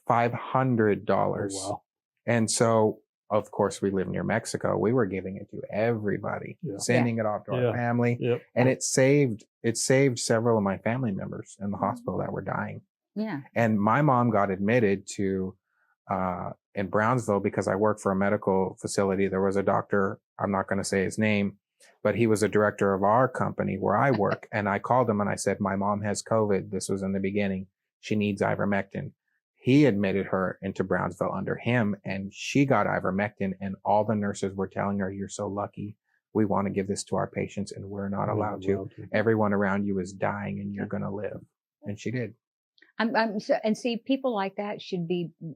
$500. Oh, wow. And so of course, we live near Mexico. We were giving it to everybody, Yeah. sending it off to our family. Yep. And it saved several of my family members in the hospital that were dying. Yeah. And my mom got admitted to in Brownsville because I work for a medical facility. There was a doctor, I'm not going to say his name, but he was a director of our company where I work. And I called him and I said, my mom has COVID. This was in the beginning. She needs ivermectin. He admitted her into Brownsville under him, and she got ivermectin, and all the nurses were telling her, you're so lucky. We want to give this to our patients and we're not allowed to. Everyone around you is dying and you're going to live. And she did. And see, people like that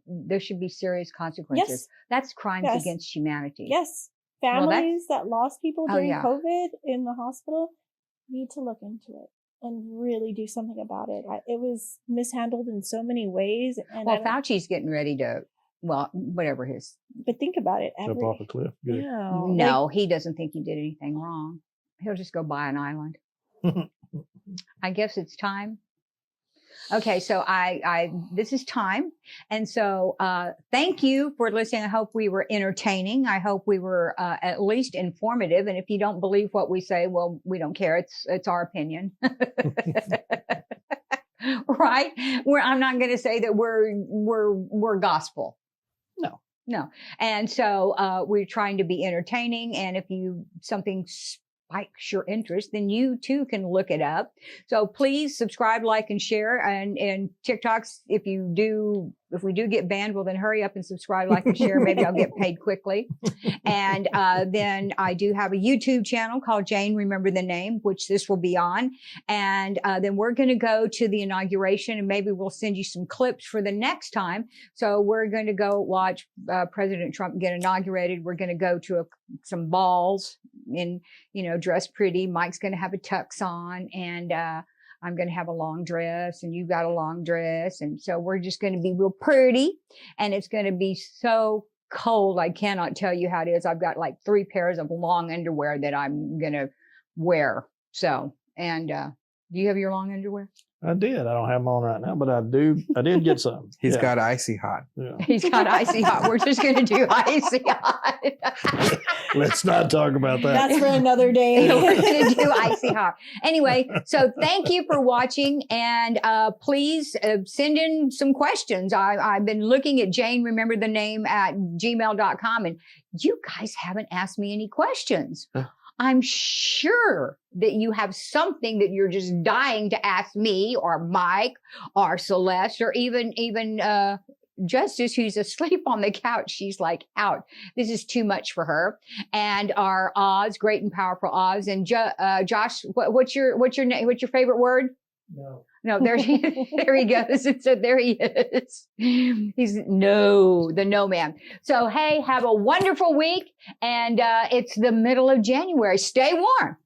there should be serious consequences. Yes. That's crimes Yes. against humanity. Yes. Well, Families that lost people during yeah. COVID in the hospital need to look into it and really do something about it. It was mishandled in so many ways. And Well, Fauci's getting ready to, whatever his. but think about it. Jump off a cliff. Good. Yeah, No, he doesn't think he did anything wrong. He'll just go buy an island. I guess it's time. Okay, so this is time. And so thank you for listening. I hope we were entertaining. I hope we were at least informative. And if you don't believe what we say, well, we don't care. It's our opinion. Right? I'm not going to say that we're gospel. No. And so we're trying to be entertaining. And if something spikes your interest, then you too can look it up. So please subscribe, like, and share. And TikToks, if we do get banned, well, then hurry up and subscribe, like, and share. Maybe I'll get paid quickly. And then I do have a YouTube channel called Jane Remember the Name, which this will be on. And then we're going to go to the inauguration, and maybe we'll send you some clips for the next time. So we're going to go watch President Trump get inaugurated. We're going to go to some balls and, dress pretty. Mike's going to have a tux on, and I'm going to have a long dress, and you've got a long dress. And so we're just going to be real pretty, and it's going to be so cold. I cannot tell you how it is. I've got like 3 pairs of long underwear that I'm going to wear. So, and do you have your long underwear? I did. I don't have them on right now, but I did get some. He's got icy hot. Yeah. He's got icy hot. We're just going to do icy hot. Let's not talk about that. that's for another day. We're going to do icy hot. Anyway, so thank you for watching, and please send in some questions. I've been looking at Jane Remember the Name at gmail.com, and you guys haven't asked me any questions. I'm sure that you have something that you're just dying to ask me or Mike or Celeste or even Justice, who's asleep on the couch. She's like, out. This is too much for her. And our Oz, great and powerful Oz. And Josh, what's your name? What's your favorite word? No, there he goes. So there he is. He's the no man. So, hey, have a wonderful week. And it's the middle of January. Stay warm.